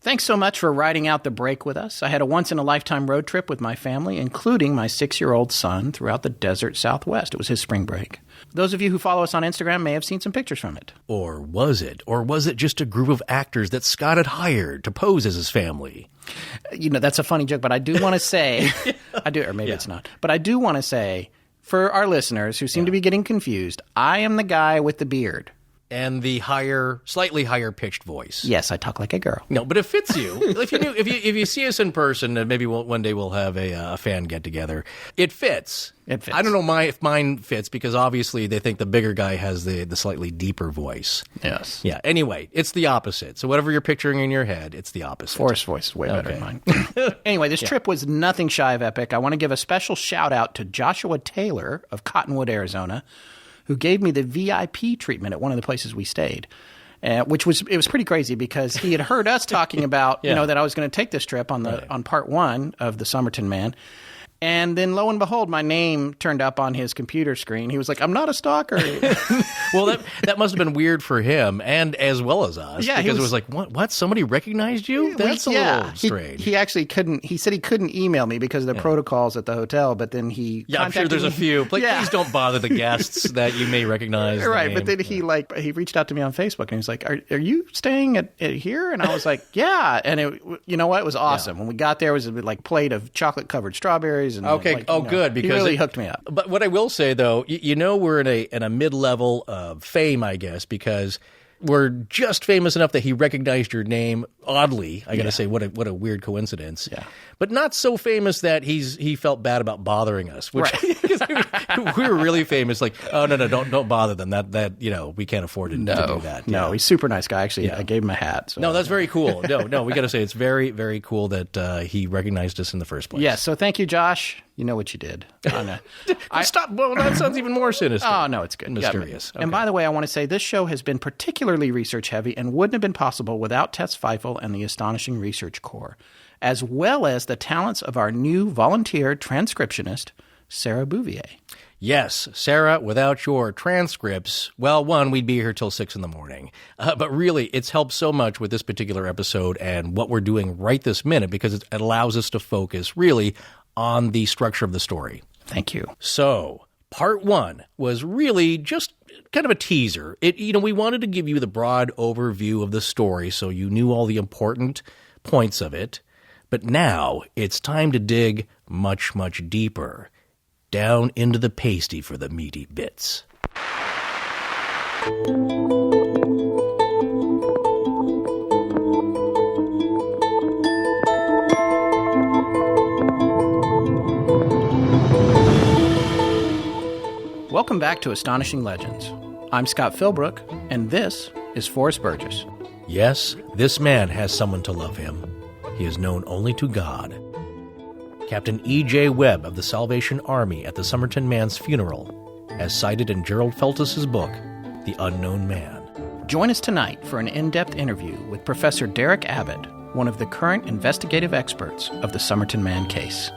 Thanks so much for riding out the break with us. I had a once-in-a-lifetime road trip with my family, including my 6-year-old son, throughout the desert Southwest. It was his spring break. Those of you who follow us on Instagram may have seen some pictures from it. Or was it? Or was it just a group of actors that Scott had hired to pose as his family? You know, that's a funny joke, but I do want to say, or maybe it's not, but I do want to say, for our listeners who seem to be getting confused, I am the guy with the beard. And the slightly higher pitched voice. Yes, I talk like a girl. No, but it fits you. If you see us in person, and maybe one day we'll have a fan get together. It fits. It fits. I don't know if mine fits because obviously they think the bigger guy has the slightly deeper voice. Yes. Yeah. Anyway, it's the opposite. So whatever you're picturing in your head, it's the opposite. Forrest's voice is way better than mine. Anyway, this trip was nothing shy of epic. I want to give a special shout out to Joshua Taylor of Cottonwood, Arizona, who gave me the VIP treatment at one of the places we stayed, it was pretty crazy because he had heard us talking about, that I was going to take this trip on part 1 of the Somerton Man. And then, lo and behold, my name turned up on his computer screen. He was like, "I'm not a stalker." Well, that must have been weird for him, and as well as us. Yeah, because it was like, what? Somebody recognized you? That's a little strange. He actually couldn't. He said he couldn't email me because of the protocols at the hotel. But then he, I'm sure there's a few. Please don't bother the guests that you may recognize. Right, but then he reached out to me on Facebook and he was like, "Are you staying at here?" And I was like, "Yeah." And you know what? It was awesome. When we got there, it was a plate of chocolate covered strawberries. And okay. Good. Because he really hooked me up. But what I will say, though, we're in a mid-level of fame, I guess, because we're just famous enough that he recognized your name. Oddly, I got to say, what a weird coincidence. Yeah. But not so famous that he felt bad about bothering us. Which, right. We were really famous. Like, oh no, don't bother them. That we can't afford to do that. No, he's a super nice guy. Actually, I gave him a hat. So. No, that's very cool. No, we got to say it's very, very cool that he recognized us in the first place. Yeah. So thank you, Josh. You know what you did. Stop. Well, that sounds even more sinister. Oh, no, it's good. Mysterious. Yeah, and by the way, I want to say this show has been particularly research heavy and wouldn't have been possible without Tess Feifel and the astonishing Research Corps, as well as the talents of our new volunteer transcriptionist, Sarah Bouvier. Yes, Sarah, without your transcripts, well, one, we'd be here till 6 in the morning. But really, it's helped so much with this particular episode and what we're doing right this minute because it allows us to focus really on the structure of the story. Thank you. So, part 1 was really just kind of a teaser. We wanted to give you the broad overview of the story so you knew all the important points of it. But now it's time to dig much, much deeper down into the pasty for the meaty bits. Welcome back to Astonishing Legends. I'm Scott Philbrook, and this is Forrest Burgess. Yes, this man has someone to love him. He is known only to God. Captain E.J. Webb of the Salvation Army at the Somerton Man's funeral, as cited in Gerald Feltus's book, The Unknown Man. Join us tonight for an in-depth interview with Professor Derek Abbott, one of the current investigative experts of the Somerton Man case.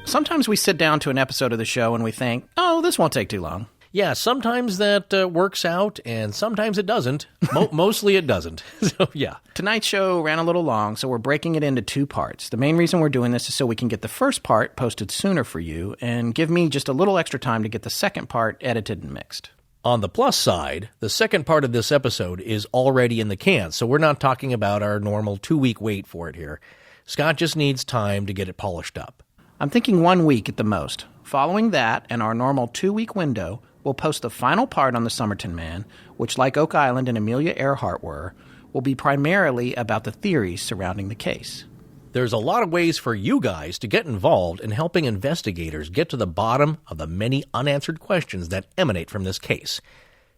Sometimes we sit down to an episode of the show and we think, oh, this won't take too long. Yeah, sometimes that works out, and sometimes it doesn't. Mostly it doesn't. So, yeah. Tonight's show ran a little long, so we're breaking it into 2 parts. The main reason we're doing this is so we can get the first part posted sooner for you, and give me just a little extra time to get the second part edited and mixed. On the plus side, the second part of this episode is already in the can, so we're not talking about our normal 2-week wait for it here. Scott just needs time to get it polished up. I'm thinking 1 week at the most. Following that and our normal 2-week window, we'll post the final part on the Somerton Man, which, like Oak Island and Amelia Earhart were, will be primarily about the theories surrounding the case. There's a lot of ways for you guys to get involved in helping investigators get to the bottom of the many unanswered questions that emanate from this case.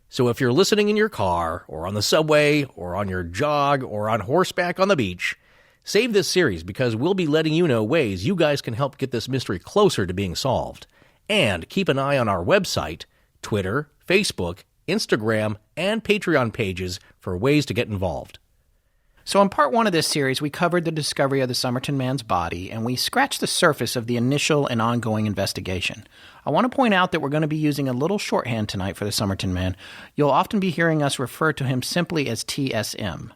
So if you're listening in your car, or on the subway, or on your jog, or on horseback on the beach, save this series because we'll be letting you know ways you guys can help get this mystery closer to being solved. And keep an eye on our website, Twitter, Facebook, Instagram, and Patreon pages for ways to get involved. So in part 1 of this series, we covered the discovery of the Somerton Man's body, and we scratched the surface of the initial and ongoing investigation. I want to point out that we're going to be using a little shorthand tonight for the Somerton Man. You'll often be hearing us refer to him simply as TSM.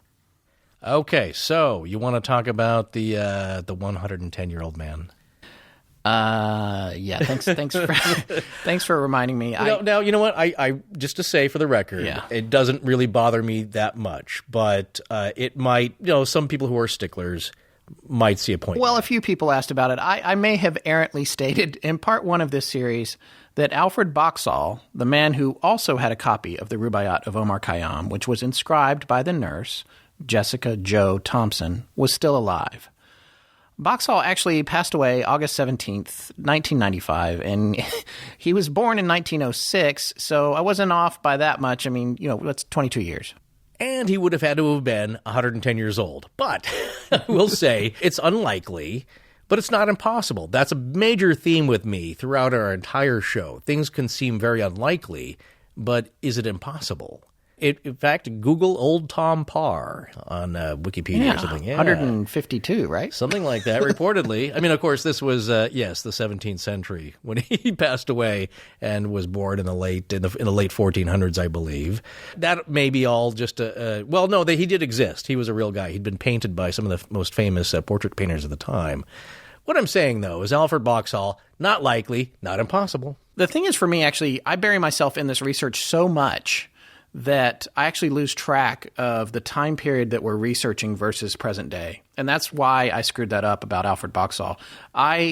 Okay, so you want to talk about the 110-year-old man? Yeah. Thanks for reminding me. Now, you know what? I just to say for the record, It doesn't really bother me that much, but it might. Some people who are sticklers might see a point. Well, a few people asked about it. I may have errantly stated in part 1 of this series that Alfred Boxall, the man who also had a copy of the Rubaiyat of Omar Khayyam, which was inscribed by the nurse Jessica Jo Thompson, was still alive. Boxall actually passed away August 17th, 1995, and he was born in 1906, so I wasn't off by that much. I mean, that's 22 years. And he would have had to have been 110 years old. But we'll say it's unlikely, but it's not impossible. That's a major theme with me throughout our entire show. Things can seem very unlikely, but is it impossible? In fact, Google Old Tom Parr on Wikipedia or something. 152, right? Something like that, reportedly. I mean, of course, this was, the 17th century when he passed away and was born in the late 1400s, I believe. That may be all just he did exist. He was a real guy. He'd been painted by some of the most famous portrait painters of the time. What I'm saying, though, is Alfred Boxall, not likely, not impossible. The thing is, for me, actually, I bury myself in this research so much that I actually lose track of the time period that we're researching versus present day. And that's why I screwed that up about Alfred Boxall.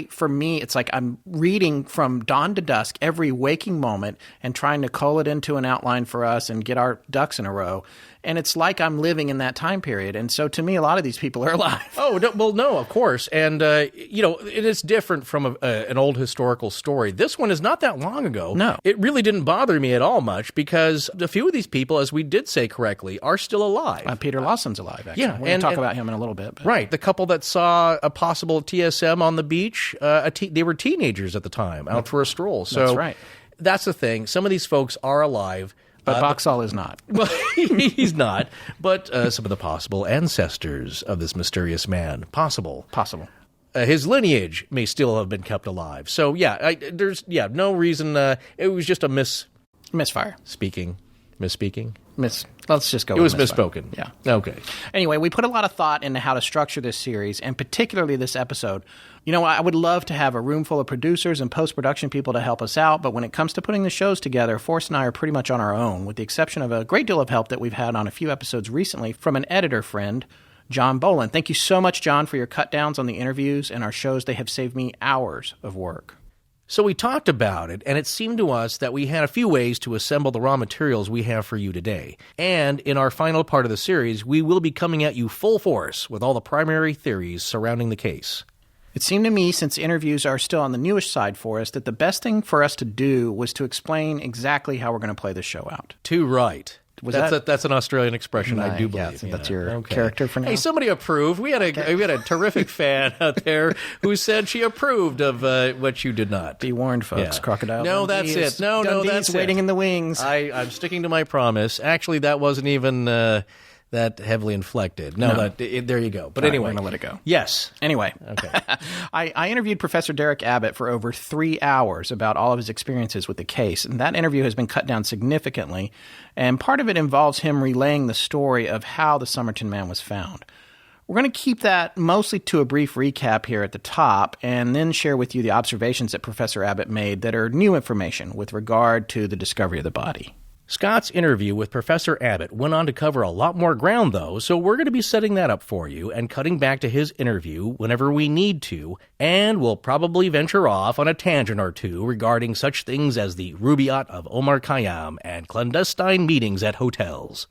For me, it's like I'm reading from dawn to dusk every waking moment and trying to cull it into an outline for us and get our ducks in a row. And it's like I'm living in that time period. And so to me, a lot of these people are alive. Oh, no, of course. And, it is different from an old historical story. This one is not that long ago. No. It really didn't bother me at all much because a few of these people, as we did say correctly, are still alive. Peter Lawson's alive, actually. Yeah. We're going to talk about him in a little bit. But. Right. The couple that saw a possible TSM on the beach, they were teenagers at the time, out for a stroll. So that's right. That's the thing. Some of these folks are alive. But Boxall is not. Well, he's not. But some of the possible ancestors of this mysterious man, possible. His lineage may still have been kept alive. So, there's no reason. It was just a misfire. Misspeaking? Let's just go It with was misspoken. Yeah. Okay. Anyway, we put a lot of thought into how to structure this series, and particularly this episode. I would love to have a room full of producers and post-production people to help us out, but when it comes to putting the shows together, Forrest and I are pretty much on our own, with the exception of a great deal of help that we've had on a few episodes recently from an editor friend, John Boland. Thank you so much, John, for your cut downs on the interviews and our shows. They have saved me hours of work. So we talked about it, and it seemed to us that we had a few ways to assemble the raw materials we have for you today. And in our final part of the series, we will be coming at you full force with all the primary theories surrounding the case. It seemed to me, since interviews are still on the newish side for us, that the best thing for us to do was to explain exactly how we're going to play this show out. Too right. That's an Australian expression, I do believe. Yeah, that's your character for now. Hey, somebody approved. We had a terrific fan out there who said she approved of what you did not. Be warned, folks. Yeah. Crocodile. No, Dundee that's it. No, that's waiting it. in the wings. I'm sticking to my promise. Actually, that wasn't even that heavily inflected. There you go. But anyway. We're going to let it go. Yes. Anyway. Okay. I interviewed Professor Derek Abbott for over 3 hours about all of his experiences with the case, and that interview has been cut down significantly, and part of it involves him relaying the story of how the Somerton Man was found. We're going to keep that mostly to a brief recap here at the top, and then share with you the observations that Professor Abbott made that are new information with regard to the discovery of the body. Scott's interview with Professor Abbott went on to cover a lot more ground, though, so we're going to be setting that up for you and cutting back to his interview whenever we need to, and we'll probably venture off on a tangent or two regarding such things as the Rubaiyat of Omar Khayyam and clandestine meetings at hotels.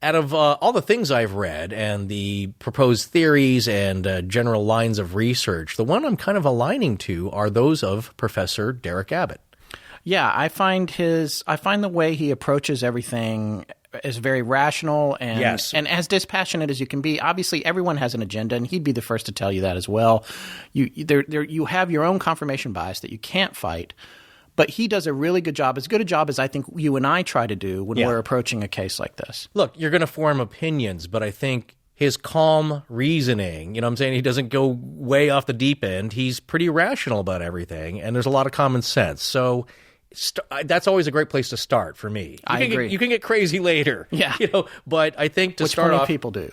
Out of all the things I've read and the proposed theories and general lines of research, the one I'm kind of aligning to are those of Professor Derek Abbott. Yeah, I find the way he approaches everything is very rational and as dispassionate as you can be. Obviously, everyone has an agenda, and he'd be the first to tell you that as well. You have your own confirmation bias that you can't fight, but he does a really good job, as good a job as I think you and I try to do when we're approaching a case like this. Look, you're going to form opinions, but I think his calm reasoning. You know what I'm saying? He doesn't go way off the deep end. He's pretty rational about everything, and there's a lot of common sense. So that's always a great place to start for me. I agree. You can get crazy later. Yeah. But I think to start off, people do.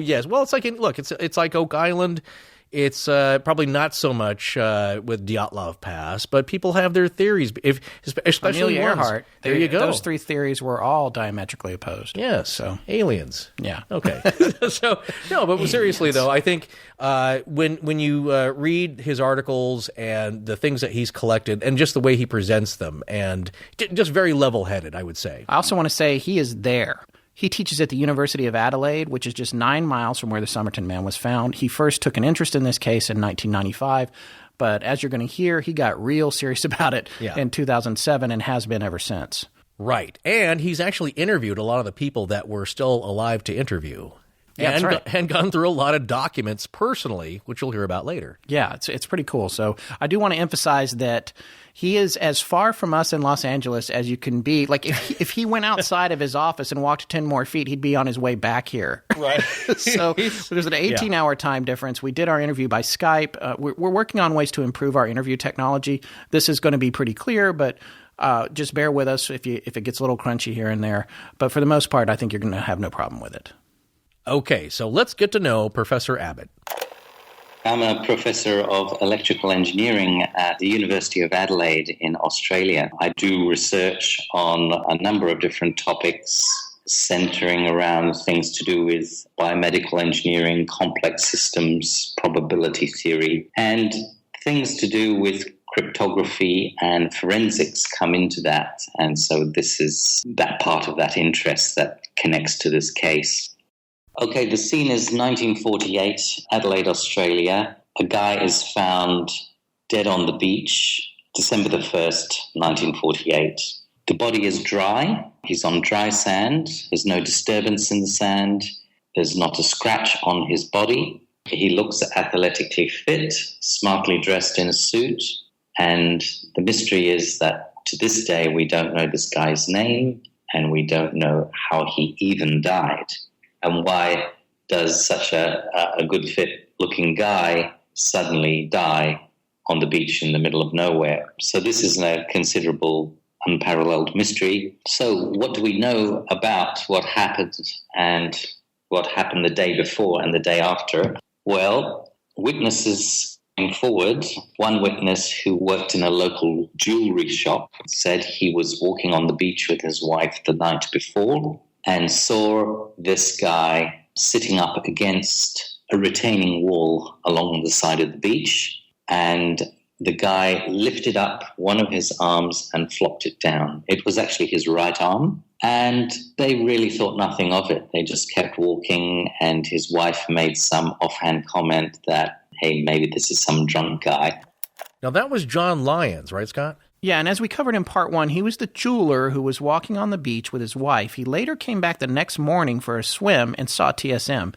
Yes. Well, it's like it's like Oak Island. It's probably not so much with Dyatlov Pass, but people have their theories. Especially Amelia Earhart. There you go. Those three theories were all diametrically opposed. Yes. So aliens. Yeah. Okay. So no, but seriously though, I think when you read his articles and the things that he's collected and just the way he presents them, and just very level-headed, I would say. I also want to say he is there. He teaches at the University of Adelaide, which is just 9 miles from where the Somerton Man was found. He first took an interest in this case in 1995, but as you're going to hear, he got real serious about it in 2007 and has been ever since. Right. And he's actually interviewed a lot of the people that were still alive to interview. Yeah, that's right. And gone through a lot of documents personally, which you'll hear about later. Yeah, it's pretty cool. So I do want to emphasize that he is as far from us in Los Angeles as you can be. Like if he went outside of his office and walked 10 more feet, he'd be on his way back here. Right. So there's an 18-hour time difference. We did our interview by Skype. We're working on ways to improve our interview technology. This is going to be pretty clear, but just bear with us if it gets a little crunchy here and there. But for the most part, I think you're going to have no problem with it. Okay, so let's get to know Professor Abbott. I'm a professor of electrical engineering at the University of Adelaide in Australia. I do research on a number of different topics centering around things to do with biomedical engineering, complex systems, probability theory, and things to do with cryptography and forensics come into that. And so this is that part of that interest that connects to this case. Okay, the scene is 1948, Adelaide, Australia. A guy is found dead on the beach, December the 1st, 1948. The body is dry. He's on dry sand. There's no disturbance in the sand. There's not a scratch on his body. He looks athletically fit, smartly dressed in a suit. And the mystery is that to this day, we don't know this guy's name, and we don't know how he even died. And why does such a good fit-looking guy suddenly die on the beach in the middle of nowhere? So this is a considerable, unparalleled mystery. So what do we know about what happened and what happened the day before and the day after? Well, witnesses came forward. One witness who worked in a local jewelry shop said he was walking on the beach with his wife the night before and saw this guy sitting up against a retaining wall along the side of the beach, and the guy lifted up one of his arms and flopped it down. It was actually his right arm, and they really thought nothing of it. They just kept walking, and his wife made some offhand comment that, hey, maybe this is some drunk guy. Now, that was John Lyons, right, Scott? Yeah, and as we covered in part 1, he was the jeweler who was walking on the beach with his wife. He later came back the next morning for a swim and saw TSM.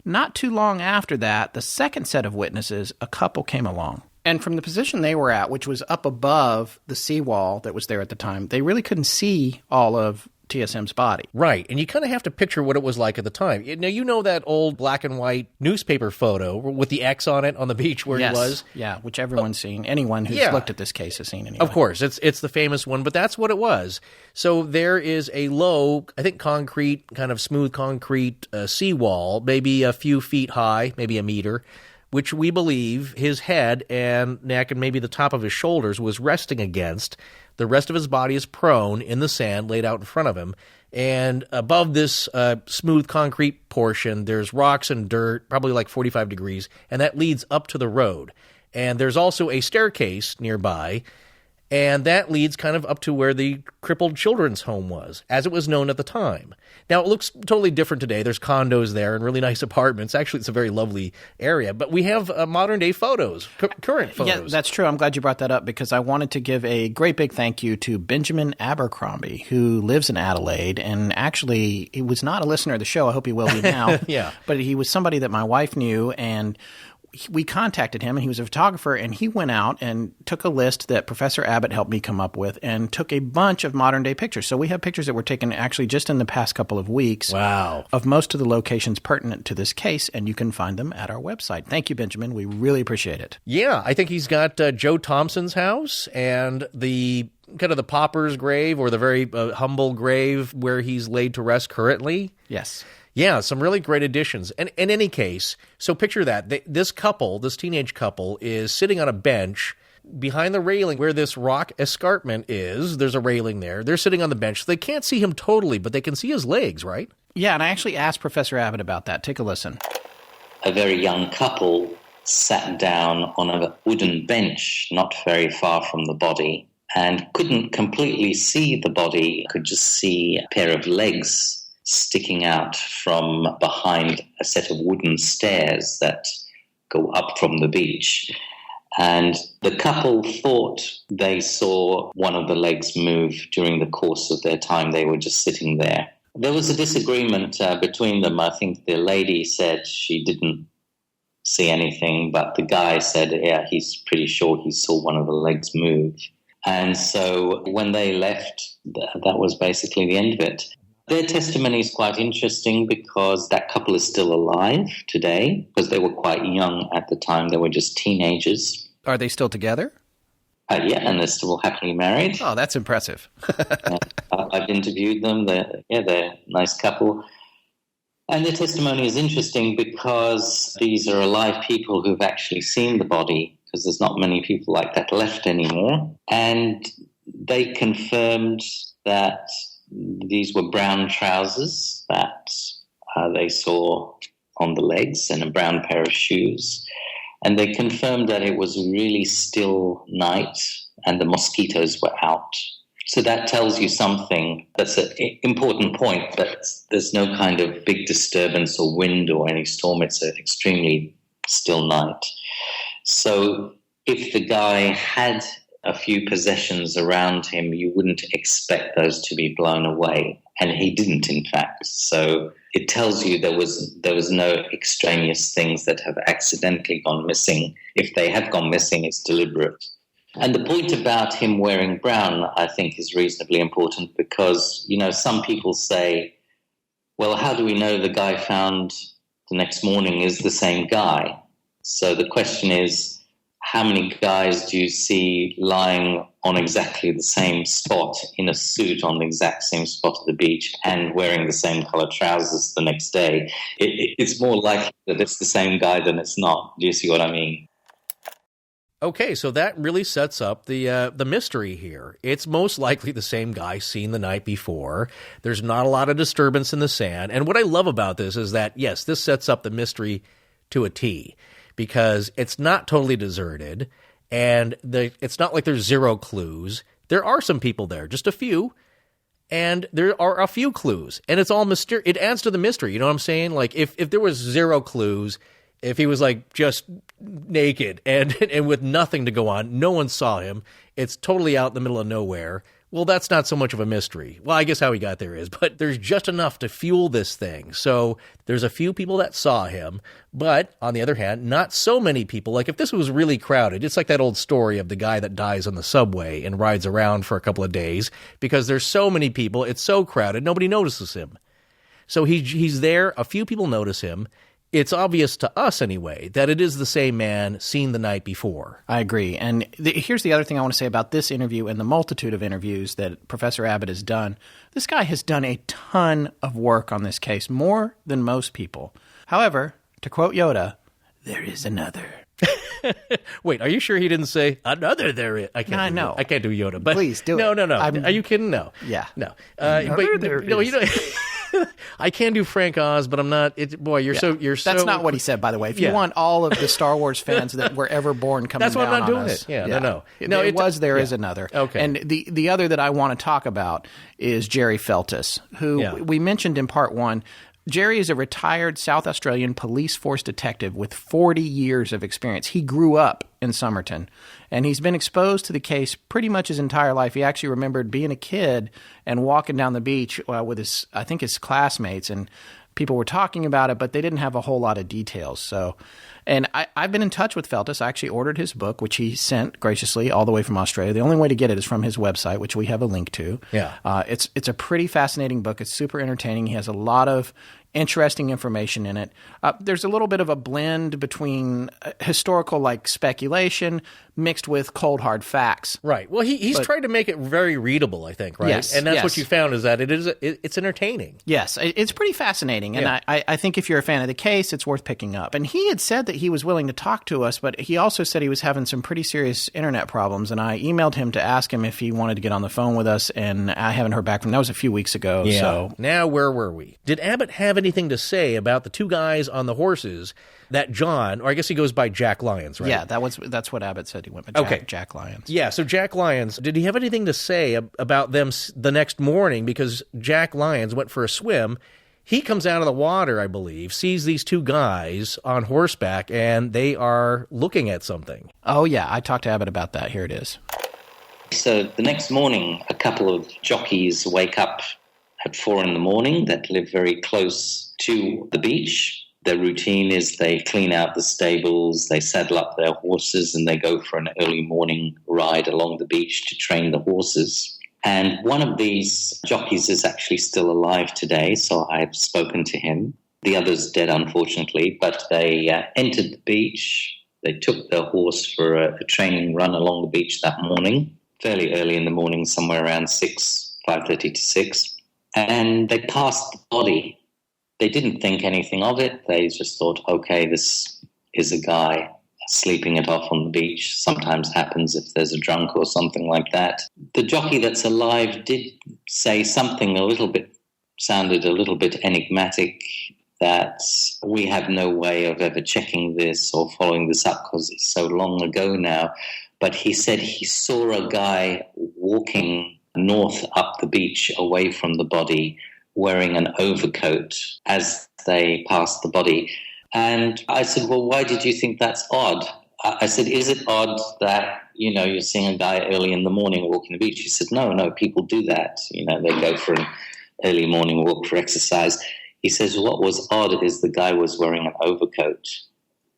Not too long after that, the second set of witnesses, a couple came along. And from the position they were at, which was up above the seawall that was there at the time, they really couldn't see all of TSM's body. Right, and you kind of have to picture what it was like at the time. Now, you know that old black and white newspaper photo with the X on it on the beach where he was? Yeah, which everyone's seen. Anyone who's looked at this case has seen anyway. Of course, it's the famous one, but that's what it was. So there is a low, I think concrete, kind of smooth concrete seawall, maybe a few feet high, maybe a meter, which we believe his head and neck and maybe the top of his shoulders was resting against. The rest of his body is prone in the sand laid out in front of him. And above this smooth concrete portion, there's rocks and dirt, probably like 45 degrees, and that leads up to the road. And there's also a staircase nearby, and that leads kind of up to where the crippled children's home was, as it was known at the time. Now, it looks totally different today. There's condos there and really nice apartments. Actually, it's a very lovely area. But we have modern-day photos, current photos. Yeah, that's true. I'm glad you brought that up because I wanted to give a great big thank you to Benjamin Abercrombie, who lives in Adelaide. And actually, he was not a listener of the show. I hope he will be now. Yeah. But he was somebody that my wife knew, and we contacted him, and he was a photographer, and he went out and took a list that Professor Abbott helped me come up with and took a bunch of modern-day pictures. So we have pictures that were taken actually just in the past couple of weeks of most of the locations pertinent to this case, and you can find them at our website. Thank you, Benjamin. We really appreciate it. Yeah, I think he's got Joe Thompson's house and the kind of the pauper's grave, or the very humble grave where he's laid to rest currently. Yes. Yeah, some really great additions. And in any case, so picture that. This teenage couple, is sitting on a bench behind the railing where this rock escarpment is. There's a railing there. They're sitting on the bench. So they can't see him totally, but they can see his legs, right? Yeah, and I actually asked Professor Abbott about that. Take a listen. A very young couple sat down on a wooden bench not very far from the body and couldn't completely see the body, could just see a pair of legs sticking out from behind a set of wooden stairs that go up from the beach. And the couple thought they saw one of the legs move during the course of their time. They were just sitting there. There was a disagreement between them. I think the lady said she didn't see anything, but the guy said, yeah, he's pretty sure he saw one of the legs move. And so when they left, that was basically the end of it. Their testimony is quite interesting because that couple is still alive today, because they were quite young at the time. They were just teenagers. Are they still together? Yeah, and they're still happily married. Oh, that's impressive. I've interviewed them. They're a nice couple. And their testimony is interesting because these are alive people who've actually seen the body, because there's not many people like that left anymore. And they confirmed that these were brown trousers that they saw on the legs and a brown pair of shoes. And they confirmed that it was really still night and the mosquitoes were out. So that tells you something. That's an important point, that there's no kind of big disturbance or wind or any storm. It's an extremely still night. So if the guy had a few possessions around him, you wouldn't expect those to be blown away. And he didn't, in fact. So it tells you there was no extraneous things that have accidentally gone missing. If they have gone missing, it's deliberate. And the point about him wearing brown, I think, is reasonably important because, some people say, well, how do we know the guy found the next morning is the same guy? So the question is, how many guys do you see lying on exactly the same spot in a suit on the exact same spot at the beach and wearing the same color trousers the next day? It's more likely that it's the same guy than it's not. Do you see what I mean? Okay, so that really sets up the mystery here. It's most likely the same guy seen the night before. There's not a lot of disturbance in the sand. And what I love about this is that, yes, this sets up the mystery to a T, because it's not totally deserted, and it's not like there's zero clues. There are some people there, just a few, and there are a few clues, and it's all mysterious. It adds to the mystery, you know what I'm saying? Like, if there was zero clues, if he was like just naked and with nothing to go on, no one saw him, it's totally out in the middle of nowhere, well, that's not so much of a mystery. Well, I guess how he got there is, but there's just enough to fuel this thing. So there's a few people that saw him, but on the other hand, not so many people. Like if this was really crowded, it's like that old story of the guy that dies on the subway and rides around for a couple of days because there's so many people, it's so crowded, nobody notices him. So he's there, a few people notice him. It's obvious to us, anyway, that it is the same man seen the night before. I agree. And here's the other thing I want to say about this interview and the multitude of interviews that Professor Abbott has done. This guy has done a ton of work on this case, more than most people. However, to quote Yoda, there is another. Wait, are you sure he didn't say another there is? I can't. No, I can't do Yoda. But please do no, it. No. Are you kidding? No. Yeah. No. No, you know. I can do Frank Oz, but I'm not. You're so. That's not what he said, by the way. If you want all of the Star Wars fans that were ever born coming that's why down I'm not doing us, it. No. There is another. Okay. And the other that I want to talk about is Jerry Feltus, who we mentioned in part one. Jerry is a retired South Australian police force detective with 40 years of experience. He grew up in Somerton, and he's been exposed to the case pretty much his entire life. He actually remembered being a kid and walking down the beach with his classmates, and people were talking about it, but they didn't have a whole lot of details. So And I've been in touch with Feltus. I actually ordered his book, which he sent graciously all the way from Australia. The only way to get it is from his website, which we have a link to. Yeah. It's a pretty fascinating book. It's super entertaining. He has a lot of interesting information in it. There's a little bit of a blend between historical like speculation mixed with cold hard facts. Right. Well, he's tried to make it very readable, I think, right? Yes, and that's yes. what you found is that it's entertaining. Yes, it's pretty fascinating. And I think if you're a fan of the case, it's worth picking up. And he had said that he was willing to talk to us, but he also said he was having some pretty serious internet problems. And I emailed him to ask him if he wanted to get on the phone with us, and I haven't heard back from him. That was a few weeks ago. Yeah. So now, where were we? Did Abbott have anything to say about the two guys on the horses that John, or I guess he goes by Jack Lyons, right? Yeah, that's what Abbott said. He went by Jack Lyons. Yeah, so Jack Lyons, did he have anything to say about them the next morning? Because Jack Lyons went for a swim. He comes out of the water, I believe, sees these two guys on horseback, and they are looking at something. Oh, yeah, I talked to Abbott about that. Here it is. So the next morning, a couple of jockeys wake up at 4 a.m. that live very close to the beach. Their routine is they clean out the stables, they saddle up their horses, and they go for an early morning ride along the beach to train the horses. And one of these jockeys is actually still alive today, so I've spoken to him. The other's dead, unfortunately, but they entered the beach. They took their horse for a training run along the beach that morning, fairly early in the morning, somewhere around 5:30 to 6. And they passed the body. They didn't think anything of it. They just thought, okay, this is a guy sleeping it off on the beach. Sometimes happens if there's a drunk or something like that. The jockey that's alive did say something sounded a little bit enigmatic, that we have no way of ever checking this or following this up because it's so long ago now. But he said he saw a guy walking north up the beach away from the body wearing an overcoat as they passed the body. And I said, well, why did you think that's odd? I said, is it odd that, you're seeing a guy early in the morning walking the beach? He said, no, people do that. They go for an early morning walk for exercise. He says, what was odd is the guy was wearing an overcoat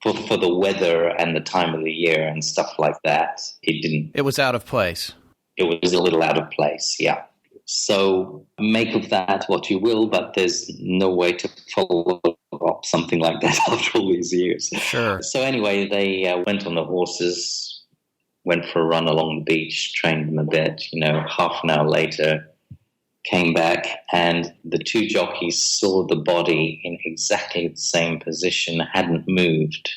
for the weather and the time of the year and stuff like that. It was out of place. It was a little out of place, yeah. So make of that what you will, but there's no way to follow up something like that after all these years. Sure. So anyway, they went on the horses, went for a run along the beach, trained them a bit. Half an hour later, came back, and the two jockeys saw the body in exactly the same position, hadn't moved.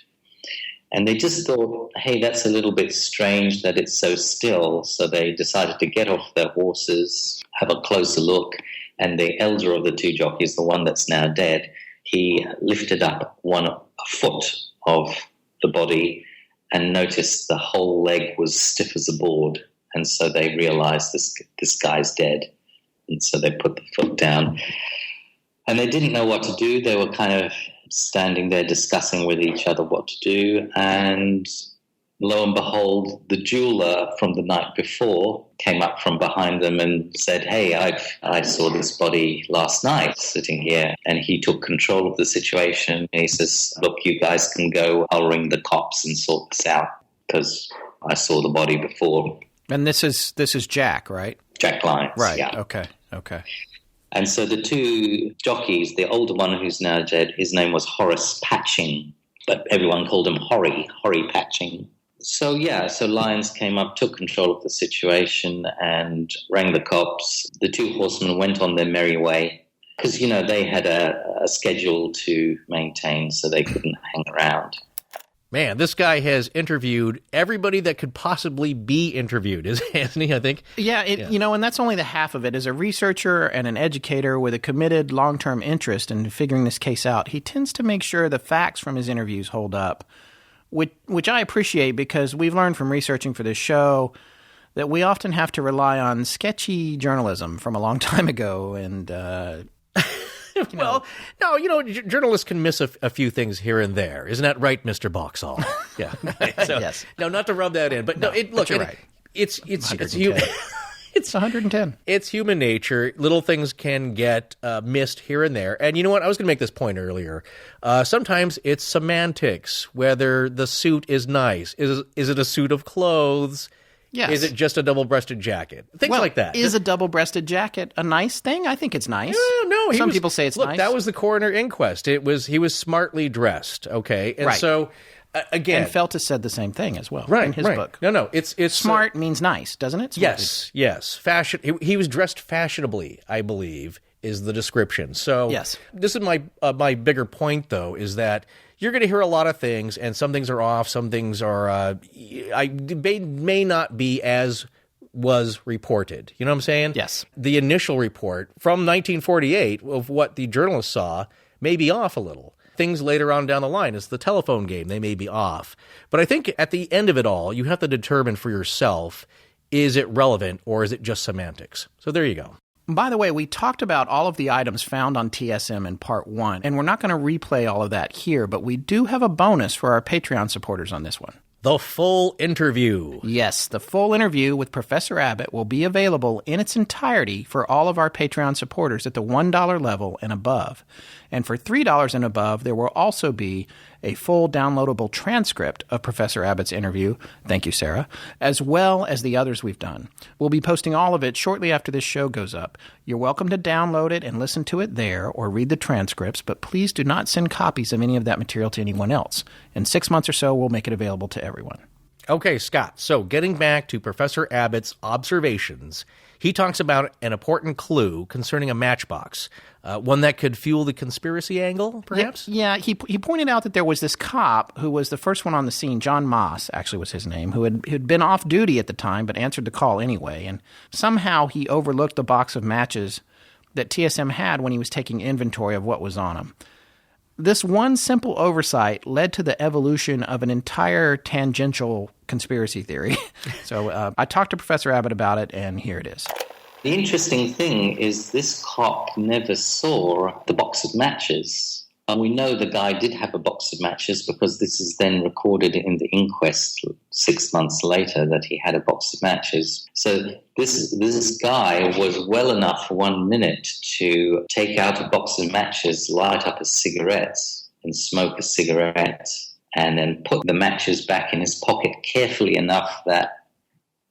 And they just thought, hey, that's a little bit strange that it's so still. So they decided to get off their horses, have a closer look. And the elder of the two jockeys, the one that's now dead, he lifted up a foot of the body and noticed the whole leg was stiff as a board. And so they realized this guy's dead. And so they put the foot down. And they didn't know what to do. They were kind of standing there discussing with each other what to do, and lo and behold, the jeweler from the night before came up from behind them and said, hey, I saw this body last night sitting here. And he took control of the situation. And he says, look, you guys can go. I'll ring the cops and sort this out because I saw the body before. And this is Jack, right? Jack Lyons. Right. Yeah. Okay. And so the two jockeys, the older one who's now dead, his name was Horace Patching, but everyone called him Horry Patching. So Lyons came up, took control of the situation and rang the cops. The two horsemen went on their merry way because, they had a schedule to maintain, so they couldn't hang around. Man, this guy has interviewed everybody that could possibly be interviewed, hasn't he, I think? Yeah, and that's only the half of it. As a researcher and an educator with a committed long-term interest in figuring this case out, he tends to make sure the facts from his interviews hold up, which I appreciate because we've learned from researching for this show that we often have to rely on sketchy journalism from a long time ago and Well, no, journalists can miss a few things here and there. Isn't that right, Mr. Boxall? Yeah. So, yes. No, not to rub that in, but no, you're right. It's It's 110. It's human nature. Little things can get missed here and there. And you know what? I was going to make this point earlier. Sometimes it's semantics, whether the suit is nice. Is it a suit of clothes? Yes. Is it just a double-breasted jacket? Things like that. Is a double-breasted jacket a nice thing? I think it's nice. No. Some people say it's nice. Look, that was the coroner inquest. He was smartly dressed, okay? And right. So, again... And Feltus said the same thing as well in his book. No, it's... Smart means nice, doesn't it? Yes. Fashion. He was dressed fashionably, I believe, is the description. So, yes. This is my bigger point, though, is that you're going to hear a lot of things, and some things are off, some things are may not be as was reported. You know what I'm saying? Yes. The initial report from 1948 of what the journalists saw may be off a little. Things later on down the line, it's the telephone game, they may be off. But I think at the end of it all, you have to determine for yourself, is it relevant or is it just semantics? So there you go. By the way, we talked about all of the items found on TSM in Part 1, and we're not going to replay all of that here, but we do have a bonus for our Patreon supporters on this one. The full interview. Yes, the full interview with Professor Abbott will be available in its entirety for all of our Patreon supporters at the $1 level and above. And for $3 and above, there will also be a full downloadable transcript of Professor Abbott's interview, thank you, Sarah, as well as the others we've done. We'll be posting all of it shortly after this show goes up. You're welcome to download it and listen to it there or read the transcripts, but please do not send copies of any of that material to anyone else. In 6 months or so, we'll make it available to everyone. Okay, Scott, so getting back to Professor Abbott's observations, he talks about an important clue concerning a matchbox, one that could fuel the conspiracy angle, perhaps? Yeah, he pointed out that there was this cop who was the first one on the scene, John Moss, actually was his name, who had been off duty at the time but answered the call anyway, and somehow he overlooked the box of matches that TSM had when he was taking inventory of what was on them. This one simple oversight led to the evolution of an entire tangential conspiracy theory. So I talked to Professor Abbott about it, and here it is. The interesting thing is this cop never saw the box of matches. And we know the guy did have a box of matches because this is then recorded in the inquest 6 months later that he had a box of matches. So this guy was well enough for 1 minute to take out a box of matches, light up a cigarette and smoke a cigarette, and then put the matches back in his pocket carefully enough that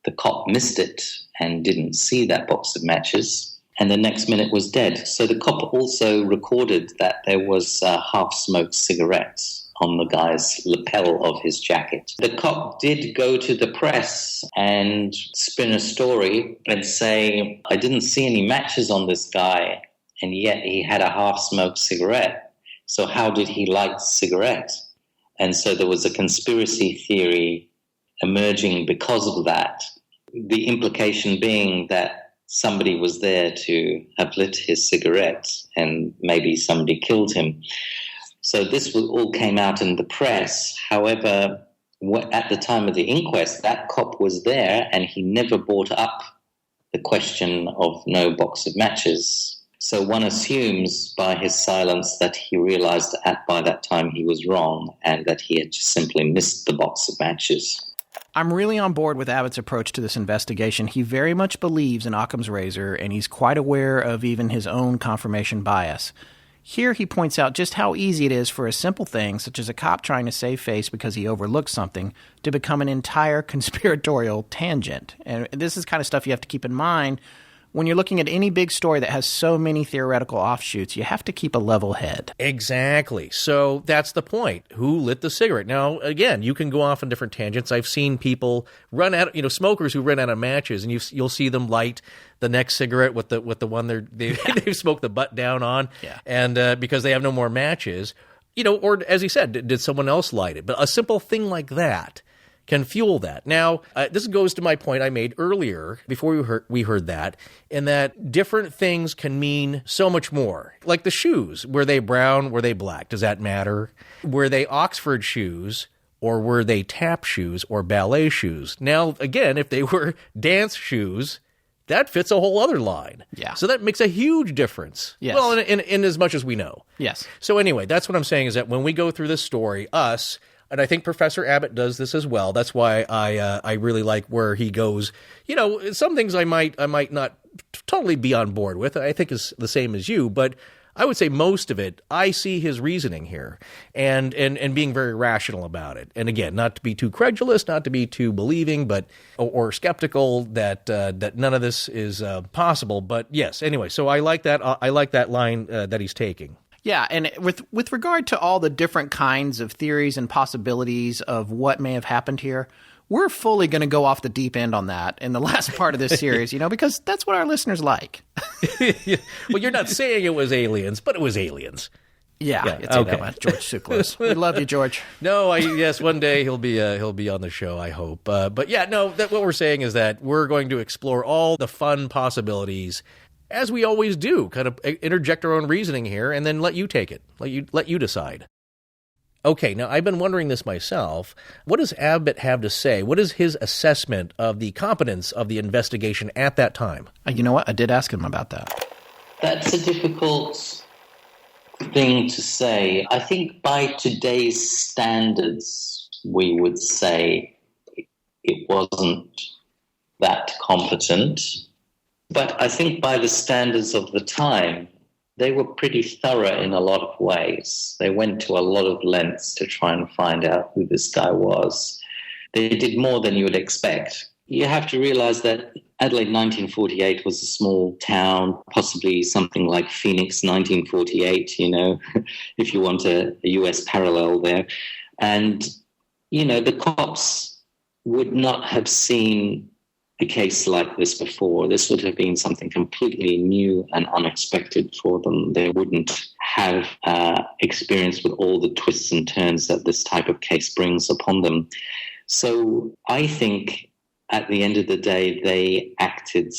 the cop missed it and didn't see that box of matches. And the next minute was dead. So the cop also recorded that there was a half-smoked cigarette on the guy's lapel of his jacket. The cop did go to the press and spin a story and say, I didn't see any matches on this guy, and yet he had a half-smoked cigarette. So how did he light the cigarette? And so there was a conspiracy theory emerging because of that. The implication being that somebody was there to have lit his cigarette and maybe somebody killed him. So this all came out in the press. However, at the time of the inquest, that cop was there and he never brought up the question of no box of matches. So one assumes by his silence that he realized by that time he was wrong and that he had just simply missed the box of matches. I'm really on board with Abbott's approach to this investigation. He very much believes in Occam's razor, and he's quite aware of even his own confirmation bias. Here he points out just how easy it is for a simple thing, such as a cop trying to save face because he overlooked something, to become an entire conspiratorial tangent. And this is kind of stuff you have to keep in mind. When you're looking at any big story that has so many theoretical offshoots, you have to keep a level head. Exactly. So that's the point. Who lit the cigarette? Now, again, you can go off on different tangents. I've seen people run out, smokers who run out of matches, and you'll see them light the next cigarette with the one they've smoked the butt down on, and because they have no more matches, or as he said, did someone else light it? But a simple thing like that can fuel that. Now, this goes to my point I made earlier before we heard that, in that different things can mean so much more. Like the shoes. Were they brown? Were they black? Does that matter? Were they Oxford shoes? Or were they tap shoes or ballet shoes? Now, again, if they were dance shoes, that fits a whole other line. Yeah. So that makes a huge difference. Yes. Well, in as much as we know. Yes. So anyway, that's what I'm saying is that when we go through this story, And I think Professor Abbott does this as well. That's why I really like where he goes. You know, some things I might not totally be on board with. I think is the same as you, but I would say most of it, I see his reasoning here and being very rational about it. And again, not to be too credulous, not to be too believing, but or skeptical that none of this is possible. But yes, anyway, so I like that. I like that line that he's taking. Yeah, and with regard to all the different kinds of theories and possibilities of what may have happened here, we're fully going to go off the deep end on that in the last part of this series, because that's what our listeners like. Well, you're not saying it was aliens, but it was aliens. Yeah, it's okay. That George Tsoukalos. We love you, George. No, yes, one day he'll be on the show, I hope. But yeah, no, what we're saying is that we're going to explore all the fun possibilities, as we always do, kind of interject our own reasoning here, and then let you take it, let you decide. Okay, now I've been wondering this myself. What does Abbott have to say? What is his assessment of the competence of the investigation at that time? You know what? I did ask him about that. That's a difficult thing to say. I think by today's standards, we would say it wasn't that competent. But I think by the standards of the time, they were pretty thorough in a lot of ways. They went to a lot of lengths to try and find out who this guy was. They did more than you would expect. You have to realize that Adelaide 1948 was a small town, possibly something like Phoenix 1948, if you want a US parallel there. And, the cops would not have seen a case like this before. This would have been something completely new and unexpected for them. They wouldn't have experience with all the twists and turns that this type of case brings upon them. So I think at the end of the day, they acted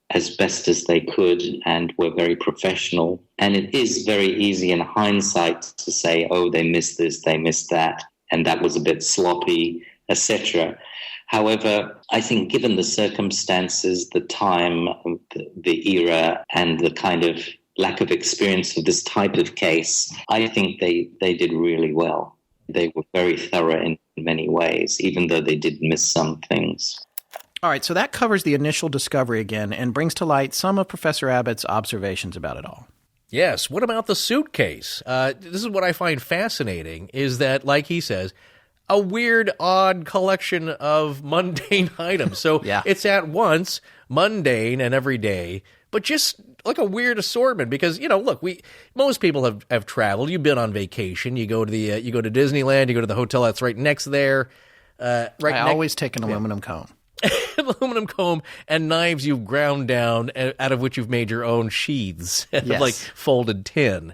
as best as they could and were very professional. And it is very easy in hindsight to say, oh, they missed this, they missed that, and that was a bit sloppy, etc. However, I think given the circumstances, the time, the era, and the kind of lack of experience of this type of case, I think they did really well. They were very thorough in many ways, even though they did miss some things. All right, so that covers the initial discovery again and brings to light some of Professor Abbott's observations about it all. Yes, what about the suitcase? This is what I find fascinating, is that, like he says, a weird, odd collection of mundane items. So It's at once mundane and everyday, but just like a weird assortment because, look, most people have traveled. You've been on vacation. You go to you go to Disneyland. You go to the hotel that's right next there. I always take an aluminum comb. Aluminum comb and knives you've ground down, out of which you've made your own sheaths, like folded tin.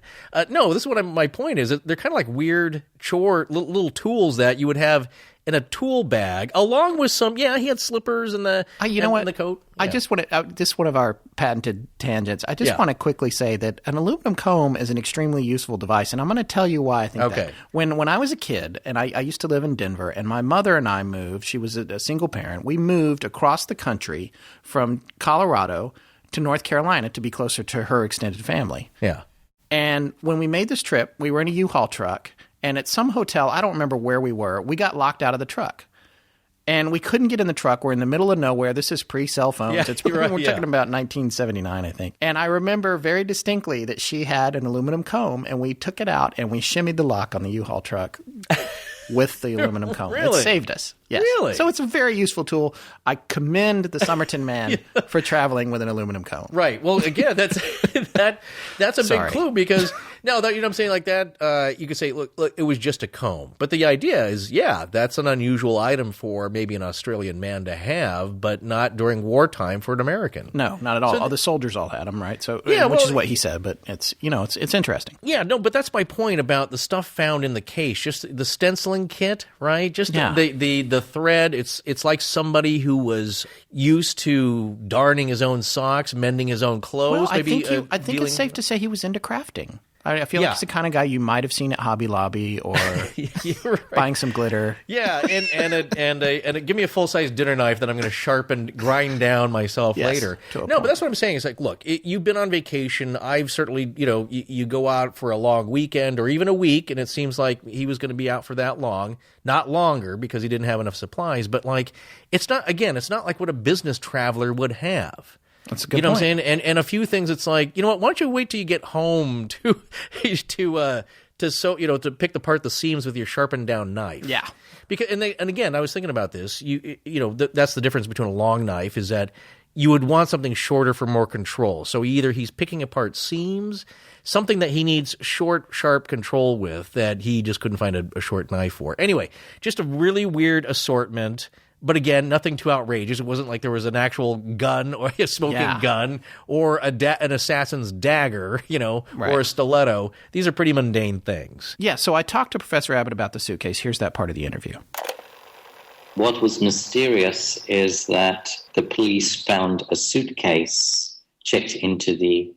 No, this is what my point is. They're kind of like weird little tools that you would have in a tool bag, along with some. Yeah, he had slippers and the and the coat. Yeah. I just want to. This is one of our patented tangents. I just want to quickly say that an aluminum comb is an extremely useful device, and I'm going to tell you why I think that. When I was a kid, and I used to live in Denver, and my mother and I moved. She was a single parent. We moved across the country from Colorado to North Carolina to be closer to her extended family. Yeah. And when we made this trip, we were in a U-Haul truck. And at some hotel, I don't remember where we were, we got locked out of the truck. And we couldn't get in the truck. We're in the middle of nowhere. This is pre-cell phones. Yeah, We're talking about 1979, I think. And I remember very distinctly that she had an aluminum comb, and we took it out, and we shimmied the lock on the U-Haul truck with the aluminum comb. Really? It saved us. Yes. Really? So it's a very useful tool. I commend the Somerton Man for traveling with an aluminum comb. Right. Well, again, that's a big clue because you know what I'm saying, like that. You could say, look, it was just a comb, but the idea is, that's an unusual item for maybe an Australian man to have, but not during wartime for an American. No, not at all. So the soldiers all had them, right? So which is what he said, but it's it's interesting. Yeah, no, but that's my point about the stuff found in the case, just the stenciling kit, right? Just the thread. It's like somebody who was used to darning his own socks, mending his own clothes. Well, I think it's safe to say he was into crafting. I feel like he's the kind of guy you might have seen at Hobby Lobby or buying some glitter. Yeah, and give me a full-size dinner knife that I'm going to grind down myself later. No, but that's what I'm saying. It's like, look, you've been on vacation. I've certainly, you go out for a long weekend or even a week, and it seems like he was going to be out for that long. Not longer because he didn't have enough supplies, but like, it's not like what a business traveler would have. That's a good point. You know what I'm saying? And a few things, it's like, you know what? Why don't you wait till you get home to pick apart the seams with your sharpened down knife? Yeah. Because and again, I was thinking about this. That's the difference between a long knife is that you would want something shorter for more control. So either he's picking apart seams, something that he needs short, sharp control with that he just couldn't find a short knife for. Anyway, just a really weird assortment. But again, nothing too outrageous. It wasn't like there was an actual gun or a smoking gun or an assassin's dagger, or a stiletto. These are pretty mundane things. Yeah, so I talked to Professor Abbott about the suitcase. Here's that part of the interview. What was mysterious is that the police found a suitcase checked into the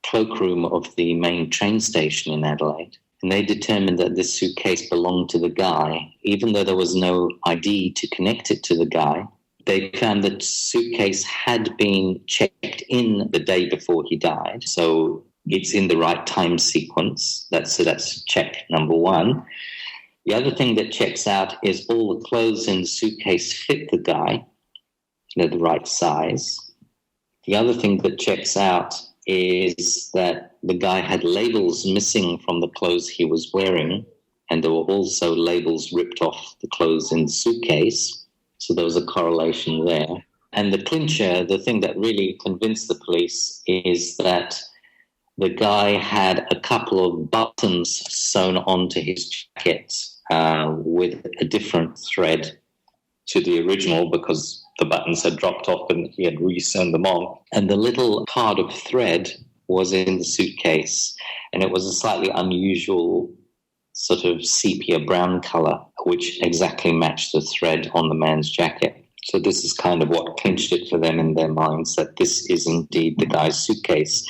cloakroom of the main train station in Adelaide. And they determined that this suitcase belonged to the guy, even though there was no ID to connect it to the guy. They found that the suitcase had been checked in the day before he died, so it's in the right time sequence. That's check number one. The other thing that checks out is all the clothes in the suitcase fit the guy. They're the right size. The other thing that checks out is that the guy had labels missing from the clothes he was wearing, and there were also labels ripped off the clothes in the suitcase. So there was a correlation there. And the clincher, the thing that really convinced the police, is that the guy had a couple of buttons sewn onto his jacket with a different thread to the original because the buttons had dropped off and he had re-sewn them on. And the little card of thread was in the suitcase, and it was a slightly unusual sort of sepia brown color, which exactly matched the thread on the man's jacket. So this is kind of what clinched it for them in their minds, that this is indeed the guy's suitcase.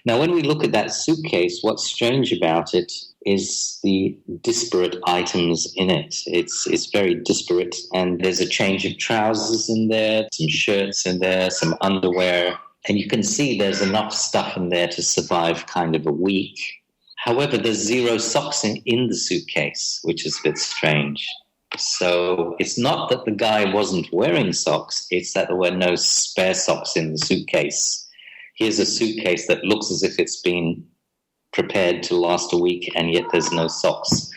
Now, when we look at that suitcase, what's strange about it is the disparate items in it. It's very disparate, and there's a change of trousers in there, some shirts in there, some underwear, and you can see there's enough stuff in there to survive kind of a week. However, there's zero socks in the suitcase, which is a bit strange. So it's not that the guy wasn't wearing socks, it's that there were no spare socks in the suitcase. Here's a suitcase that looks as if it's been prepared to last a week, and yet there's no socks.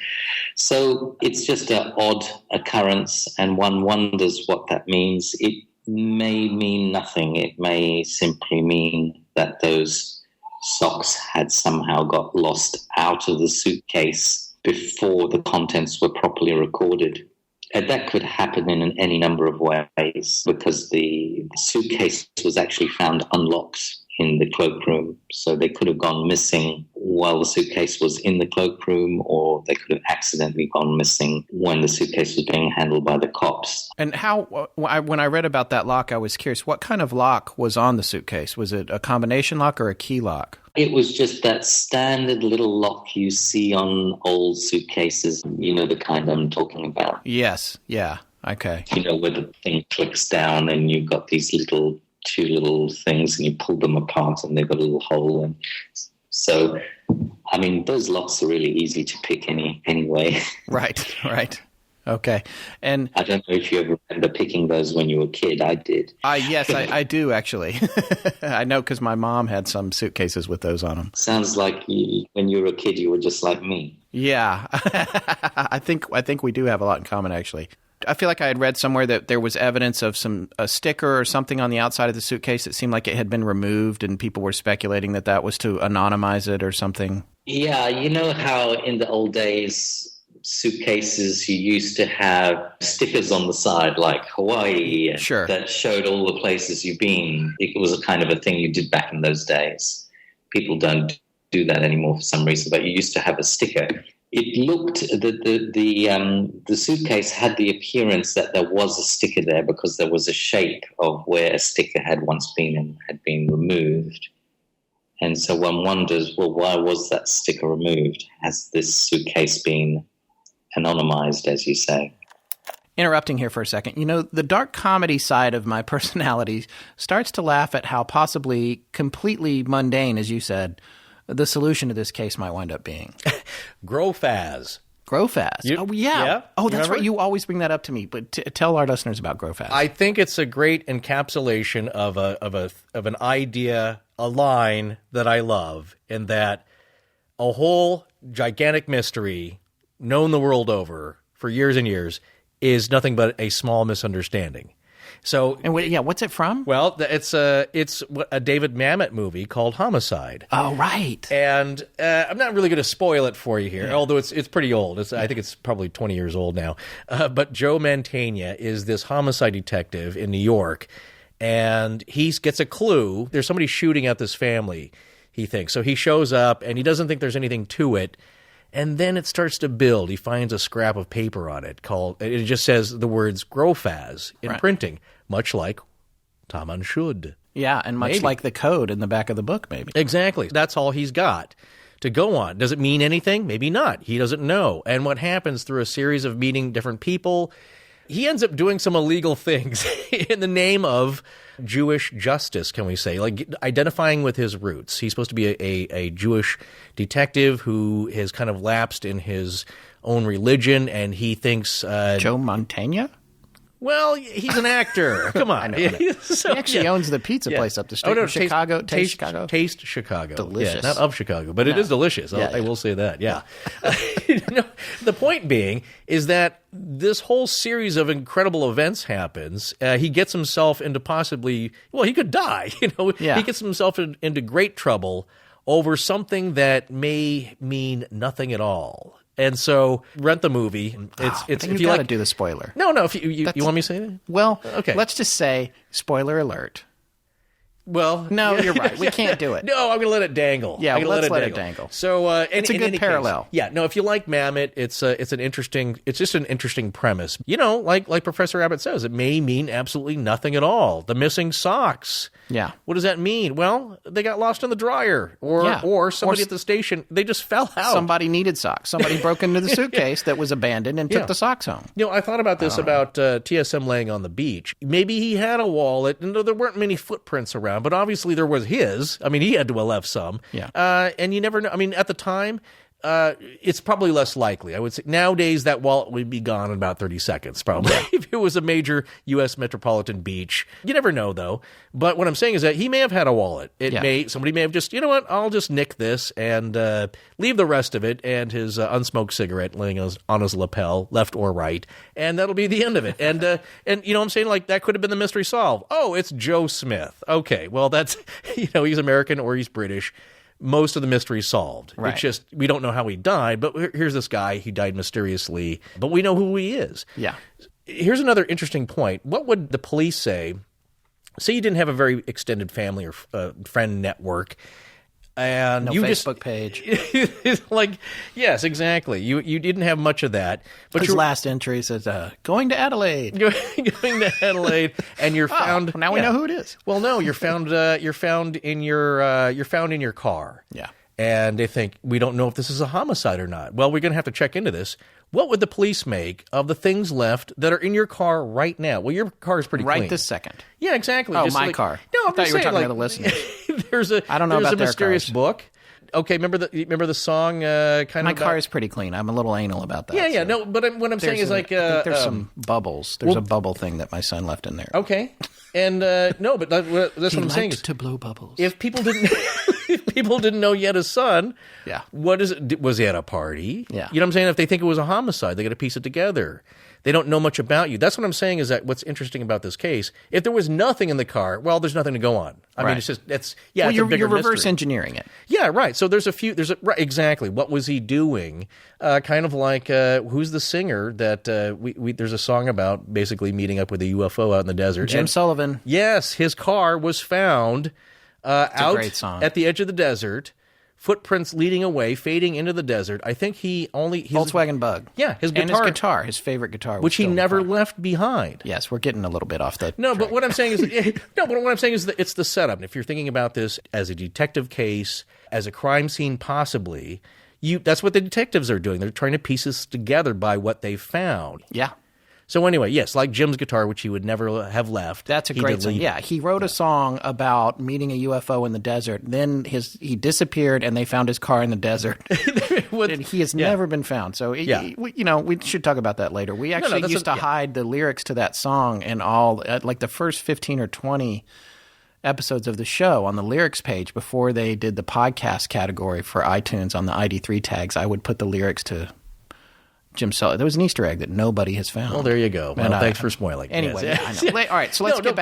So it's just an odd occurrence, and one wonders what that means. It may mean nothing. It may simply mean that those socks had somehow got lost out of the suitcase before the contents were properly recorded. And that could happen in any number of ways, because the suitcase was actually found unlocked in the cloakroom. So they could have gone missing while the suitcase was in the cloakroom, or they could have accidentally gone missing when the suitcase was being handled by the cops. And when I read about that lock, I was curious, what kind of lock was on the suitcase? Was it a combination lock or a key lock? It was just that standard little lock you see on old suitcases, the kind I'm talking about. Yes, yeah, okay. Where the thing clicks down and you've got these two little things and you pull them apart and they've got a little hole. And so, those locks are really easy to pick anyway. Right. Okay. And I don't know if you ever remember picking those when you were a kid. I did. Yes, I do actually. I know because my mom had some suitcases with those on them. Sounds like when you were a kid, you were just like me. Yeah. I think we do have a lot in common, actually. I feel like I had read somewhere that there was evidence of a sticker or something on the outside of the suitcase that seemed like it had been removed, and people were speculating that was to anonymize it or something. Yeah, you know how in the old days, suitcases, you used to have stickers on the side like Hawaii, sure, that showed all the places you've been. It was a kind of a thing you did back in those days. People don't do that anymore for some reason, but you used to have a sticker. It looked the suitcase had the appearance that there was a sticker there because there was a shape of where a sticker had once been and had been removed. And so one wonders, well, why was that sticker removed? Has this suitcase been anonymized, as you say? Interrupting here for a second. You know, the dark comedy side of my personality starts to laugh at how possibly completely mundane, as you said, the solution to this case might wind up being. Grow fast. Grow fast. Oh, yeah. Yeah? Oh, that's Remember? right. You always bring that up to me. But tell our listeners about Grow Fast. I think it's a great encapsulation of an idea, a line that I love, in that a whole gigantic mystery known the world over for years and years is nothing but a small misunderstanding. So, and what's it from? Well, it's a David Mamet movie called Homicide. Oh, right. And I'm not really going to spoil it for you here, although it's pretty old. I think it's probably 20 years old now. But Joe Mantegna is this homicide detective in New York, and he gets a clue. There's somebody shooting at this family, he thinks. So he shows up, and he doesn't think there's anything to it. And then it starts to build. He finds a scrap of paper on it it just says the words "Grofaz" in printing, much like Taman should. Yeah, and much like the code in the back of the book, maybe. Exactly. That's all he's got to go on. Does it mean anything? Maybe not. He doesn't know. And what happens through a series of meeting different people, he ends up doing some illegal things in the name of Jewish justice, can we say, like identifying with his roots. He's supposed to be a Jewish detective who has kind of lapsed in his own religion, and he thinks... Joe Mantegna? Well, he's an actor. Come on. I know. So, he actually owns the pizza place up the street in Chicago. Taste Chicago? Taste Chicago. Delicious. Yeah, not of Chicago, but it is delicious. I will say that, yeah. The point being is that this whole series of incredible events happens. He gets himself into he could die. He gets himself into great trouble over something that may mean nothing at all. And so, rent the movie. It's you got to do the spoiler. No. If you want me to say that? Well, okay. Let's just say spoiler alert. Well, no, you're right. We can't do it. No, I'm going to let it dangle. Yeah, let's let it dangle. So it's a good parallel. If you like Mamet, it's just an interesting premise. Like Professor Abbott says, it may mean absolutely nothing at all. The missing socks. Yeah. What does that mean? Well, they got lost in the dryer, or somebody at the station, they just fell out. Somebody needed socks. Somebody broke into the suitcase that was abandoned and took the socks home. I thought about this about TSM laying on the beach. Maybe he had a wallet, and there weren't many footprints around, but obviously there was his. I mean, he had to have left some. Yeah. And you never know. I mean, at the time, it's probably less likely. I would say nowadays that wallet would be gone in about 30 seconds, probably. If it was a major U.S. metropolitan beach. You never know, though. But what I'm saying is that he may have had a wallet. Somebody may have just, I'll just nick this and leave the rest of it and his unsmoked cigarette laying on his lapel, left or right, and that'll be the end of it. And I'm saying, like, that could have been the mystery solved. Oh, it's Joe Smith. Okay, well, that's, he's American or he's British. Most of the mystery solved. Right. It's just, we don't know how he died, but here's this guy, he died mysteriously, but we know who he is. Yeah. Here's another interesting point. What would the police say? Say you didn't have a very extended family or friend network, and no you Facebook page. Like, yes, exactly. You didn't have much of that. But his last entry says, going to Adelaide. Going to Adelaide, and you're found. Now we know who it is. Well, no, you're found in your car. Yeah. And they think, we don't know if this is a homicide or not. Well, we're going to have to check into this. What would the police make of the things left that are in your car right now? Well, your car is pretty clean. Right this second. Yeah, exactly. Oh, just my car. No, I thought you were talking to the listeners. I don't know about their mysterious cars. book. Okay, remember the song? My car is pretty clean. I'm a little anal about that. Yeah. No, but what I'm saying is like I think there's some bubbles. There's a bubble thing that my son left in there. Okay, and no, but that's what I'm saying is to blow bubbles. If people didn't. If people didn't know you had a son, what is it? Was he at a party? Yeah. You know what I'm saying? If they think it was a homicide, they got to piece it together. They don't know much about you. That's what I'm saying is that what's interesting about this case, if there was nothing in the car, well, there's nothing to go on. I mean, it's just, you're a bigger reverse mystery. engineering it. Yeah, right. So right, exactly. What was he doing? Kind of like, who's the singer that, there's a song about basically meeting up with a UFO out in the desert. Jim Sullivan. Yes, his car was found out great song. at the edge of the desert footprints leading away, fading into the desert. I think his Volkswagen Bug. Yeah, his guitar. His favorite guitar. Which he never left behind. Yes, we're getting a little bit off the No, track. but what I'm saying is that it's the setup. If you're thinking about this as a detective case, as a crime scene possibly, that's what the detectives are doing. They're trying to piece this together by what they found. Yeah. So anyway, yes, like Jim's guitar, which he would never have left. That's a great song. Yeah, he wrote a song about meeting a UFO in the desert. Then he disappeared, and they found his car in the desert. And he has never been found. So, we should talk about that later. We actually used to hide the lyrics to that song and all, like the first 15 or 20 episodes of the show on the lyrics page before they did the podcast category for iTunes on the ID3 tags. I would put the lyrics to Jim Sully. There was an Easter egg that nobody has found. Well, there you go. Well, thanks for spoiling. Anyway, yes. I know. All right, so let's get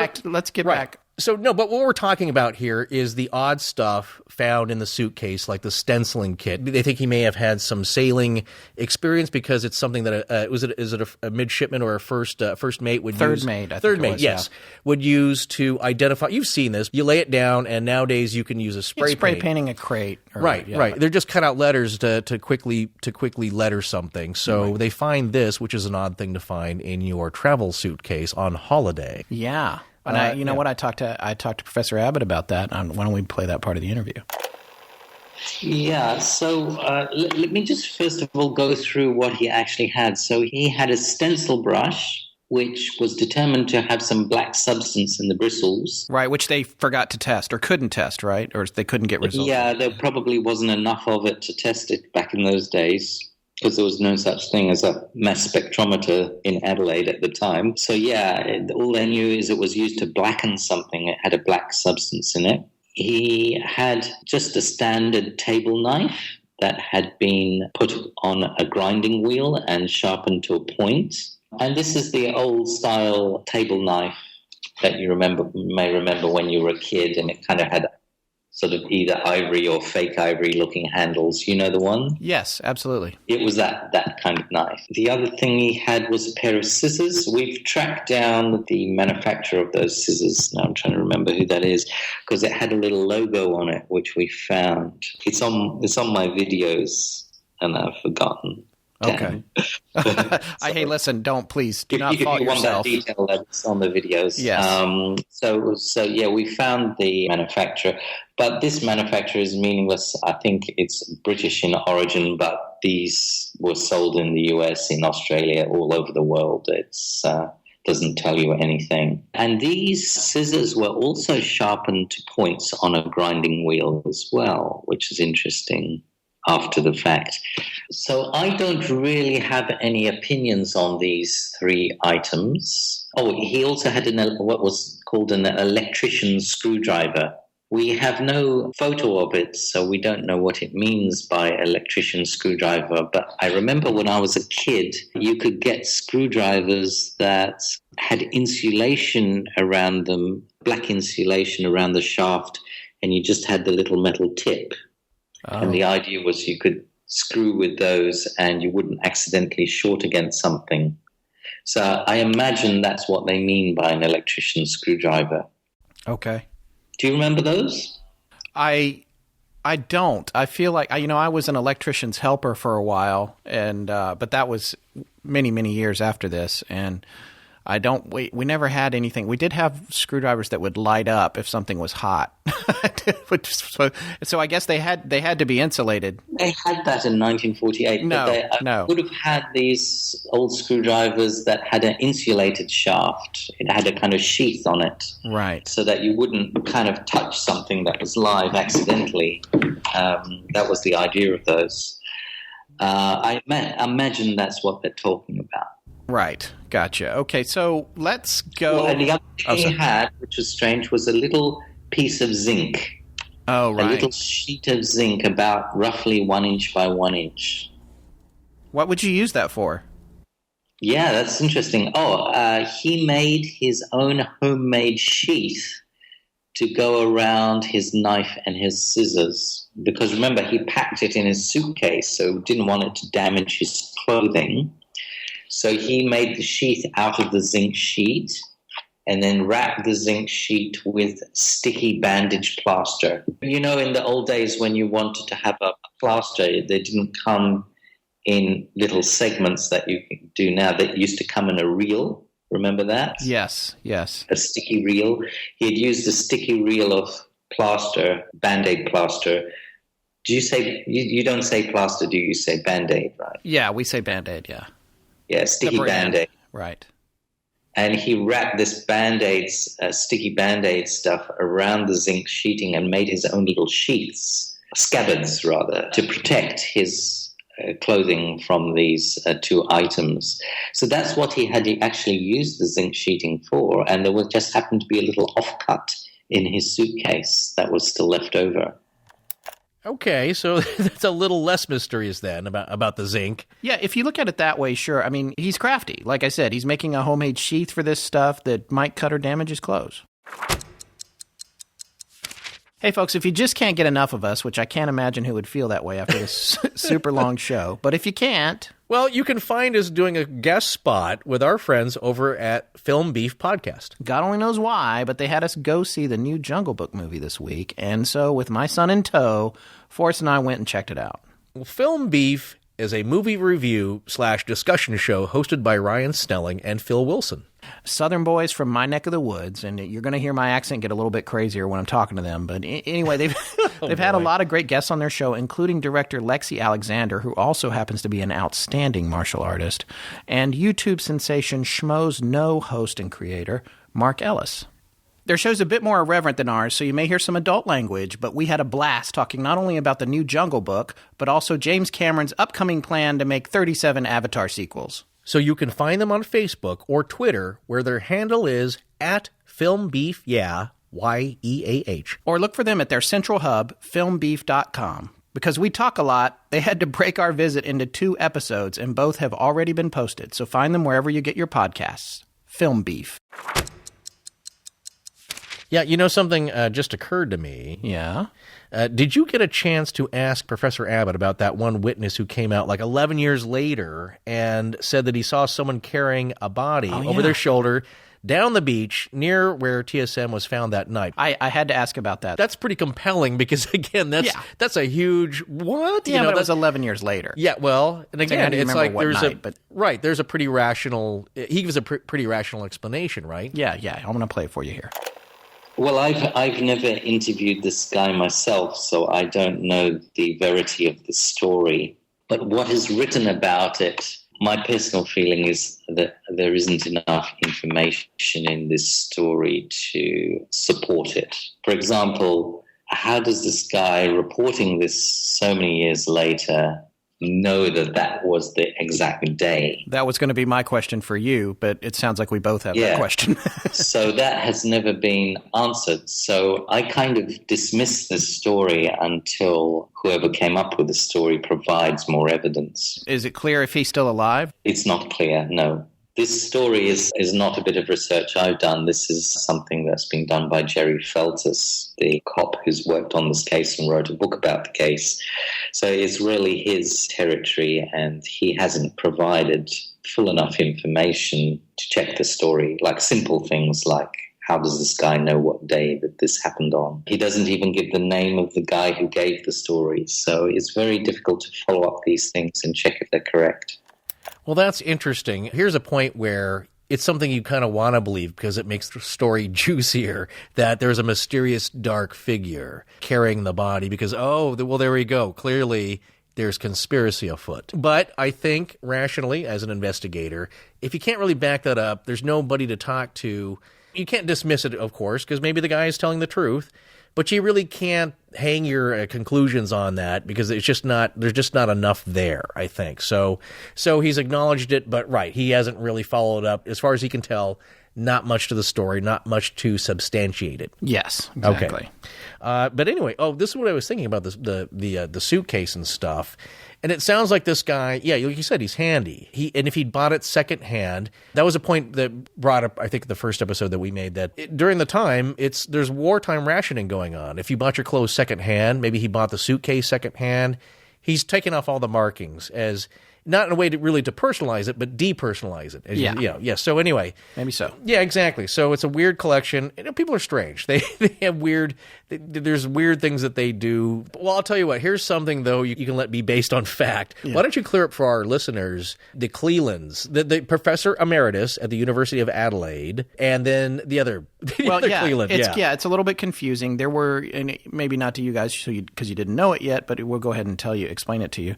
back. So, but what we're talking about here is the odd stuff found in the suitcase, like the stenciling kit. They think he may have had some sailing experience because it's something that is it a midshipman or a first mate would third use? Mate, I think third it mate, was, yes, would use to identify. You've seen this. You lay it down, and nowadays you can use a spray painting a crate. Right. They're just cut out letters to quickly letter something. So they find this, which is an odd thing to find in your travel suitcase on holiday. Yeah. And what? I talked to Professor Abbott about that. Why don't we play that part of the interview? Yeah, so let me just first of all go through what he actually had. So he had a stencil brush, which was determined to have some black substance in the bristles. Right, which they forgot to test or couldn't test, right? Or they couldn't get results. Yeah, there probably wasn't enough of it to test it back in those days, because there was no such thing as a mass spectrometer in Adelaide at the time. So all they knew is it was used to blacken something. It had a black substance in it. He had just a standard table knife that had been put on a grinding wheel and sharpened to a point. And this is the old style table knife that you may remember when you were a kid, and it kind of had sort of either ivory or fake ivory looking handles. You know the one? Yes, absolutely. It was that kind of knife. The other thing he had was a pair of scissors. We've tracked down the manufacturer of those scissors. Now I'm trying to remember who that is, because it had a little logo on it, which we found. It's on my videos, and I've forgotten. Okay. Hey, listen, do not fault yourself. If you want that detail, that's on the videos. Yes. So we found the manufacturer, but this manufacturer is meaningless. I think it's British in origin, but these were sold in the US, in Australia, all over the world. It's doesn't tell you anything. And these scissors were also sharpened to points on a grinding wheel as well, which is interesting after the fact. So I don't really have any opinions on these three items. Oh, he also had what was called an electrician's screwdriver. We have no photo of it, so we don't know what it means by electrician's screwdriver. But I remember when I was a kid, you could get screwdrivers that had insulation around them, black insulation around the shaft, and you just had the little metal tip. Oh. And the idea was you could screw with those and you wouldn't accidentally short against something. So I imagine that's what they mean by an electrician's screwdriver. Okay. Do you remember those? I don't. I feel like I was an electrician's helper for a while, and but that was many, many years after this, and we never had anything. We did have screwdrivers that would light up if something was hot. So I guess they had to be insulated. They had that in 1948. No. Would have had these old screwdrivers that had an insulated shaft. It had a kind of sheath on it. Right. So that you wouldn't kind of touch something that was live accidentally. That was the idea of those. I imagine that's what they're talking about. Right. Gotcha. Okay, so let's go. Well, and the other thing he had, which was strange, was a little piece of zinc. Oh, right. A little sheet of zinc about roughly 1 inch by 1 inch. What would you use that for? Yeah, that's interesting. He made his own homemade sheath to go around his knife and his scissors. Because remember, he packed it in his suitcase, so didn't want it to damage his clothing. So he made the sheath out of the zinc sheet, and then wrap the zinc sheet with sticky bandage plaster. You know, in the old days when you wanted to have a plaster, they didn't come in little segments that you do now. That used to come in a reel. Remember that? Yes. A sticky reel. He had used a sticky reel of plaster, Band-Aid plaster. Do you say, you don't say plaster, do you say Band-Aid, right? Yeah, we say Band-Aid, yeah. Yeah, sticky Band-Aid. Right. And he wrapped this Band-Aid, sticky Band-Aid stuff around the zinc sheeting and made his own little sheaths, scabbards rather, to protect his clothing from these two items. So that's what he actually used the zinc sheeting for, and there was just happened to be a little offcut in his suitcase that was still left over. Okay, so that's a little less mysterious then about the zinc. Yeah, if you look at it that way, sure. I mean, he's crafty. Like I said, he's making a homemade sheath for this stuff that might cut or damage his clothes. Hey, folks, if you just can't get enough of us, which I can't imagine who would feel that way after this super long show, but if you can't... Well, you can find us doing a guest spot with our friends over at Film Beef Podcast. God only knows why, but they had us go see the new Jungle Book movie this week, and so with my son in tow, Forrest and I went and checked it out. Well, Film Beef is a movie review / discussion show hosted by Ryan Snelling and Phil Wilson. Southern boys from my neck of the woods, and you're going to hear my accent get a little bit crazier when I'm talking to them. But anyway, they've had a lot of great guests on their show, including director Lexi Alexander, who also happens to be an outstanding martial artist, and YouTube sensation Schmo's No host and creator, Mark Ellis. Their show's a bit more irreverent than ours, so you may hear some adult language, but we had a blast talking not only about the new Jungle Book, but also James Cameron's upcoming plan to make 37 Avatar sequels. So you can find them on Facebook or Twitter, where their handle is @FilmBeefYeah, YEAH. Or look for them at their central hub, filmbeef.com. Because we talk a lot, they had to break our visit into 2 episodes, and both have already been posted, so find them wherever you get your podcasts. Film Beef. Yeah, you know, something just occurred to me. Yeah? Did you get a chance to ask Professor Abbott about that one witness who came out like 11 years later and said that he saw someone carrying a body over their shoulder down the beach near where TSM was found that night? I had to ask about that. That's pretty compelling because, again, that's a huge what? Yeah, but it was 11 years later. Yeah, well, and again, it's like there's a pretty rational, he gives a pretty rational explanation, right? Yeah, I'm going to play it for you here. Well, I've never interviewed this guy myself, so I don't know the verity of the story. But what is written about it, my personal feeling is that there isn't enough information in this story to support it. For example, how does this guy reporting this so many years later know that was the exact day? That was going to be my question for you, but it sounds like we both have that question. So that has never been answered. So I kind of dismissed this story until whoever came up with the story provides more evidence. Is it clear if he's still alive? It's not clear, no. This story is not a bit of research I've done. This is something that's been done by Jerry Feltus, the cop who's worked on this case and wrote a book about the case. So it's really his territory, and he hasn't provided full enough information to check the story, like simple things like, how does this guy know what day that this happened on? He doesn't even give the name of the guy who gave the story. So it's very difficult to follow up these things and check if they're correct. Well, that's interesting. Here's a point where it's something you kind of want to believe because it makes the story juicier, that there's a mysterious dark figure carrying the body because, there we go. Clearly, there's conspiracy afoot. But I think rationally, as an investigator, if you can't really back that up, there's nobody to talk to. You can't dismiss it, of course, because maybe the guy is telling the truth. But you really can't hang your conclusions on that because there's just not enough there, I think. So he's acknowledged it, but he hasn't really followed up. As far as he can tell, not much to the story, not much to substantiate it. Yes, exactly. Okay. But anyway, this is what I was thinking about the suitcase and stuff. And it sounds like this guy, like you said, he's handy. And if he'd bought it secondhand, that was a point that brought up, I think, the first episode that we made, that during the time, there's wartime rationing going on. If you bought your clothes secondhand, maybe he bought the suitcase secondhand, he's taken off all the markings as not in a way to really to personalize it, but depersonalize it. Yeah. So anyway. Maybe so. Yeah, exactly. So it's a weird collection. People are strange. They have weird, there's weird things that they do. Well, I'll tell you what, here's something, though, you can let be based on fact. Yeah. Why don't you clear up for our listeners the Clelands, the Professor Emeritus at the University of Adelaide, and then the other Cleland. It's a little bit confusing. There were, and maybe not to you guys because you didn't know it yet, but we'll go ahead and explain it to you.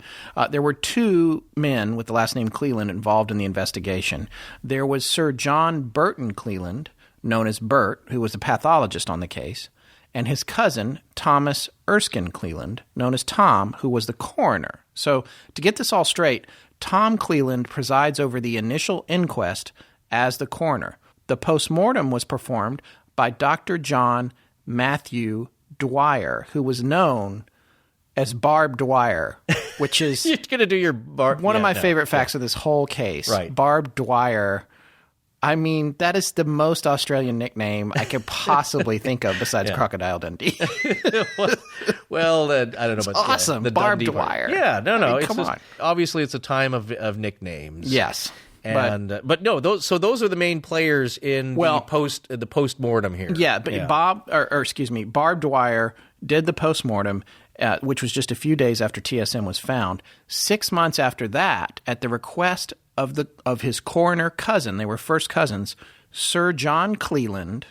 There were two men with the last name Cleland involved in the investigation. There was Sir John Burton Cleland, known as Bert, who was the pathologist on the case, and his cousin, Thomas Erskine Cleland, known as Tom, who was the coroner. So to get this all straight, Tom Cleland presides over the initial inquest as the coroner. The postmortem was performed by Dr. John Matthew Dwyer, who was known as Barb Dwyer, which is you're going to do your one of my favorite facts of this whole case. Right. Barb Dwyer. I mean, that is the most Australian nickname I could possibly think of besides Crocodile Dundee. Well, I don't know about awesome. The Barb Dundee Dwyer. Part. Yeah, no. I mean, come on. Obviously, it's a time of nicknames. Yes. But no, those are the main players in the postmortem here. Yeah, but Barb Dwyer did the postmortem, which was just a few days after TSM was found. 6 months after that, at the request of his coroner cousin, they were first cousins, Sir John Cleland,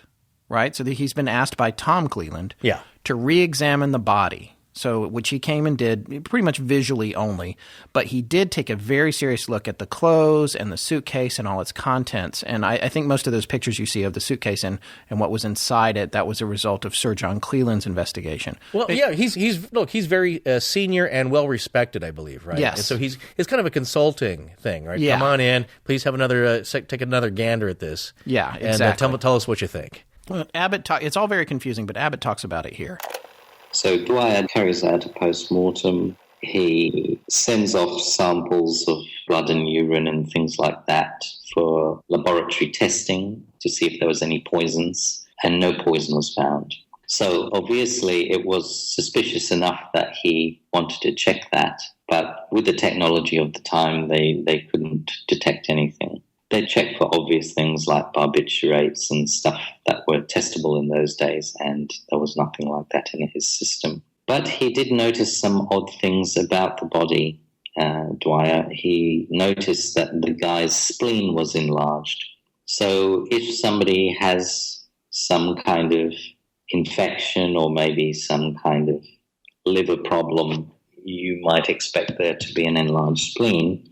right? So he's been asked by Tom Cleland to re-examine the body. So, which he came and did pretty much visually only, but he did take a very serious look at the clothes and the suitcase and all its contents. And I think most of those pictures you see of the suitcase and what was inside it, that was a result of Sir John Cleland's investigation. Well, he's very senior and well respected, I believe, right? Yes. And so it's kind of a consulting thing, right? Yeah. Come on in, please have another take another gander at this. Yeah, exactly. And tell us what you think. Well, it's all very confusing, but Abbott talks about it here. So Dwyer carries out a post-mortem. He sends off samples of blood and urine and things like that for laboratory testing to see if there was any poisons, and no poison was found. So obviously it was suspicious enough that he wanted to check that, but with the technology of the time, they couldn't detect anything. They checked for obvious things like barbiturates and stuff that were testable in those days, and there was nothing like that in his system. But he did notice some odd things about the body, Dwyer. He noticed that the guy's spleen was enlarged. So if somebody has some kind of infection or maybe some kind of liver problem, you might expect there to be an enlarged spleen.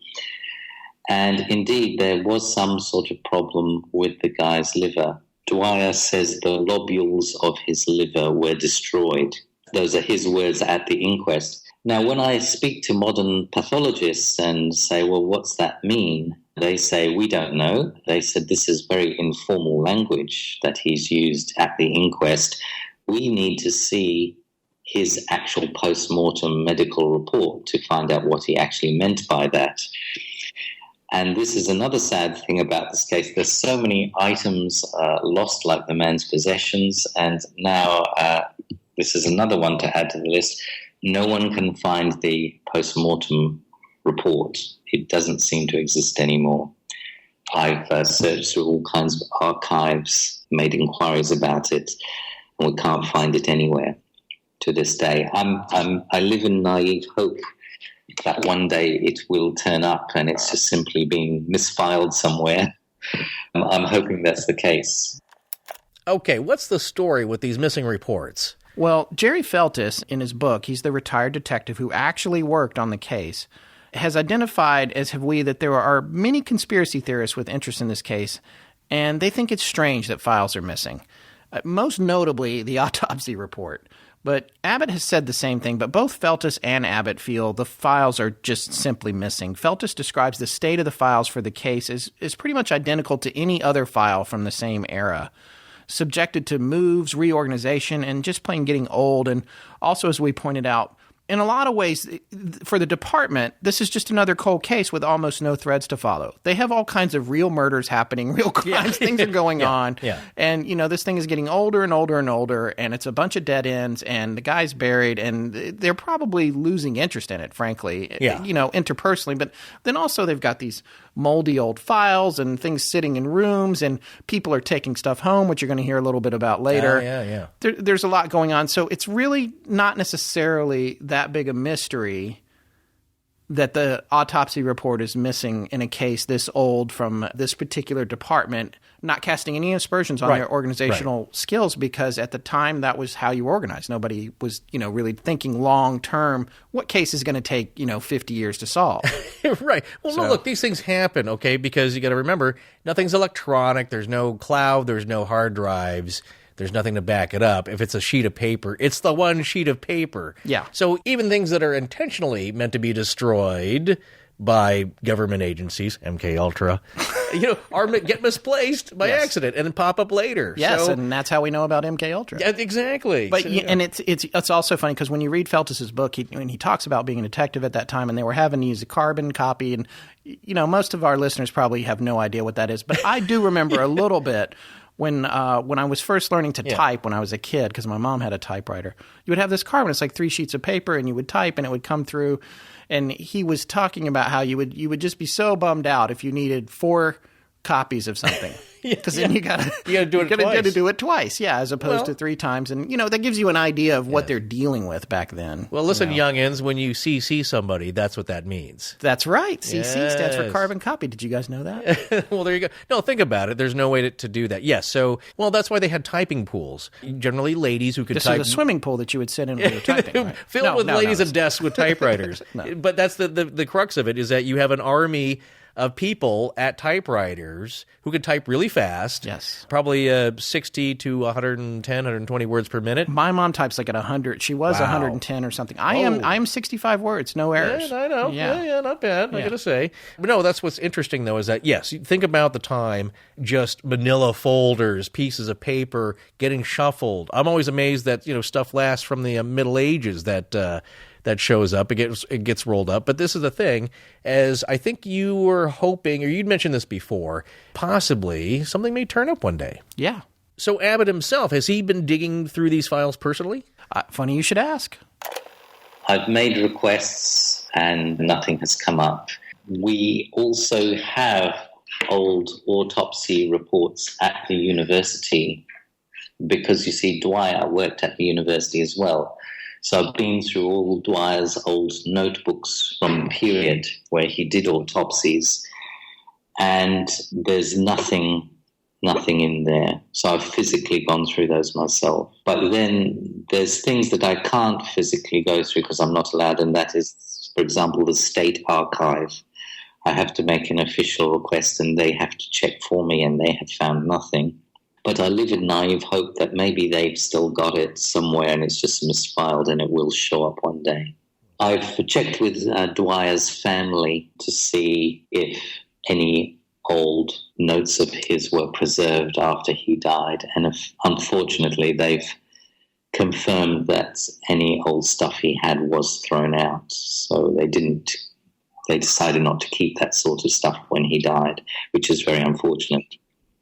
And indeed, there was some sort of problem with the guy's liver. Dwyer says the lobules of his liver were destroyed. Those are his words at the inquest. Now, when I speak to modern pathologists and say, well, what's that mean? They say, we don't know. They said this is very informal language that he's used at the inquest. We need to see his actual post-mortem medical report to find out what he actually meant by that. And this is another sad thing about this case. There's so many items lost, like the man's possessions, and now this is another one to add to the list. No one can find the post-mortem report. It doesn't seem to exist anymore. I've searched through all kinds of archives, made inquiries about it, and we can't find it anywhere to this day. I live in naive hope that one day it will turn up and it's just simply being misfiled somewhere. I'm hoping that's the case. Okay, what's the story with these missing reports? Well, Jerry Feltis, in his book, he's the retired detective who actually worked on the case, has identified, as have we, that there are many conspiracy theorists with interest in this case, and they think it's strange that files are missing. Most notably, the autopsy report. But Abbott has said the same thing, but both Feltis and Abbott feel the files are just simply missing. Feltis describes the state of the files for the case as pretty much identical to any other file from the same era, subjected to moves, reorganization, and just plain getting old. And also, as we pointed out, in a lot of ways, for the department, this is just another cold case with almost no threads to follow. They have all kinds of real murders happening, real crimes, things are going on. Yeah. And, this thing is getting older and older and older, and it's a bunch of dead ends, and the guy's buried, and they're probably losing interest in it, frankly, interpersonally. But then also they've got these moldy old files and things sitting in rooms, and people are taking stuff home, which you're going to hear a little bit about later. There's a lot going on. So it's really not necessarily that big a mystery that the autopsy report is missing in a case this old from this particular department, not casting any aspersions on their organizational skills, because at the time that was how you organized. Nobody was, really thinking long term, what case is going to take, 50 years to solve. Right. Well, no, look, these things happen, okay, because you got to remember, nothing's electronic. There's no cloud. There's no hard drives. There's nothing to back it up. If it's a sheet of paper, it's the one sheet of paper. Yeah. So even things that are intentionally meant to be destroyed by government agencies, MK Ultra, get misplaced by accident and then pop up later. Yes, and that's how we know about MK Ultra. Yeah, exactly. But and it's also funny because when you read Feltus's book, when he talks about being a detective at that time, and they were having to use a carbon copy, and most of our listeners probably have no idea what that is, but I do remember a little bit. When I was first learning to type when I was a kid, because my mom had a typewriter, you would have this carbon. It's like 3 sheets of paper, and you would type, and it would come through. And he was talking about how you would just be so bummed out if you needed 4 copies of something, because then you got to do it twice, as opposed to 3 times, and that gives you an idea of what they're dealing with back then. Well, listen, youngins, when you CC somebody, that's what that means. That's right. CC stands for carbon copy. Did you guys know that? Well, there you go. No, think about it. There's no way to do that. Yes. So, that's why they had typing pools. Generally, ladies who could type. This is a swimming pool that you would sit in when you're typing, right? Filled with ladies and desks with typewriters. But that's the crux of it, is that you have an army of people at typewriters who can type really fast. Yes. Probably 60 to 110, 120 words per minute. My mom types like at 100. She was 110 or something. I'm 65 words, no errors. Yeah, I know. Yeah, not bad, I got to say. But no, that's what's interesting, though, is that, yes, you think about the time, just manila folders, pieces of paper getting shuffled. I'm always amazed that, stuff lasts from the Middle Ages that shows up. It gets rolled up. But this is the thing, as I think you were hoping, or you'd mentioned this before, possibly something may turn up one day. Yeah. So Abbott himself, has he been digging through these files personally? Funny you should ask. I've made requests and nothing has come up. We also have old autopsy reports at the university because, you see, Dwyer worked at the university as well. So I've been through all Dwyer's old notebooks from the period where he did autopsies, and there's nothing in there. So I've physically gone through those myself. But then there's things that I can't physically go through because I'm not allowed, and that is, for example, the State Archive. I have to make an official request, and they have to check for me, and they have found nothing. But I live in naive hope that maybe they've still got it somewhere and it's just misfiled and it will show up one day. I've checked with Dwyer's family to see if any old notes of his were preserved after he died. And unfortunately, they've confirmed that any old stuff he had was thrown out. So they decided not to keep that sort of stuff when he died, which is very unfortunate.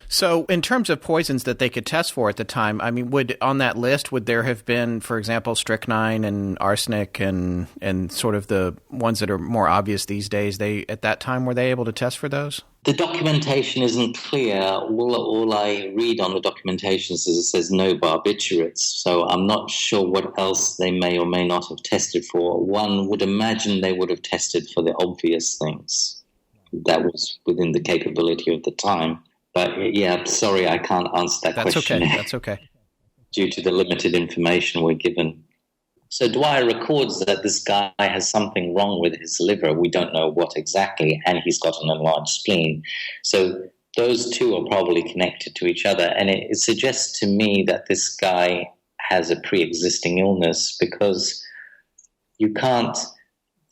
So in terms of poisons that they could test for at the time, I mean, on that list, would there have been, for example, strychnine and arsenic and sort of the ones that are more obvious these days? At that time, were they able to test for those? The documentation isn't clear. All I read on the documentation is it says no barbiturates, so I'm not sure what else they may or may not have tested for. One would imagine they would have tested for the obvious things. That was within the capability of the time. But, yeah, sorry, I can't answer that question. That's okay. Due to the limited information we're given. So Dwyer records that this guy has something wrong with his liver. We don't know what exactly, and he's got an enlarged spleen. So those two are probably connected to each other. And it suggests to me that this guy has a pre-existing illness, because you can't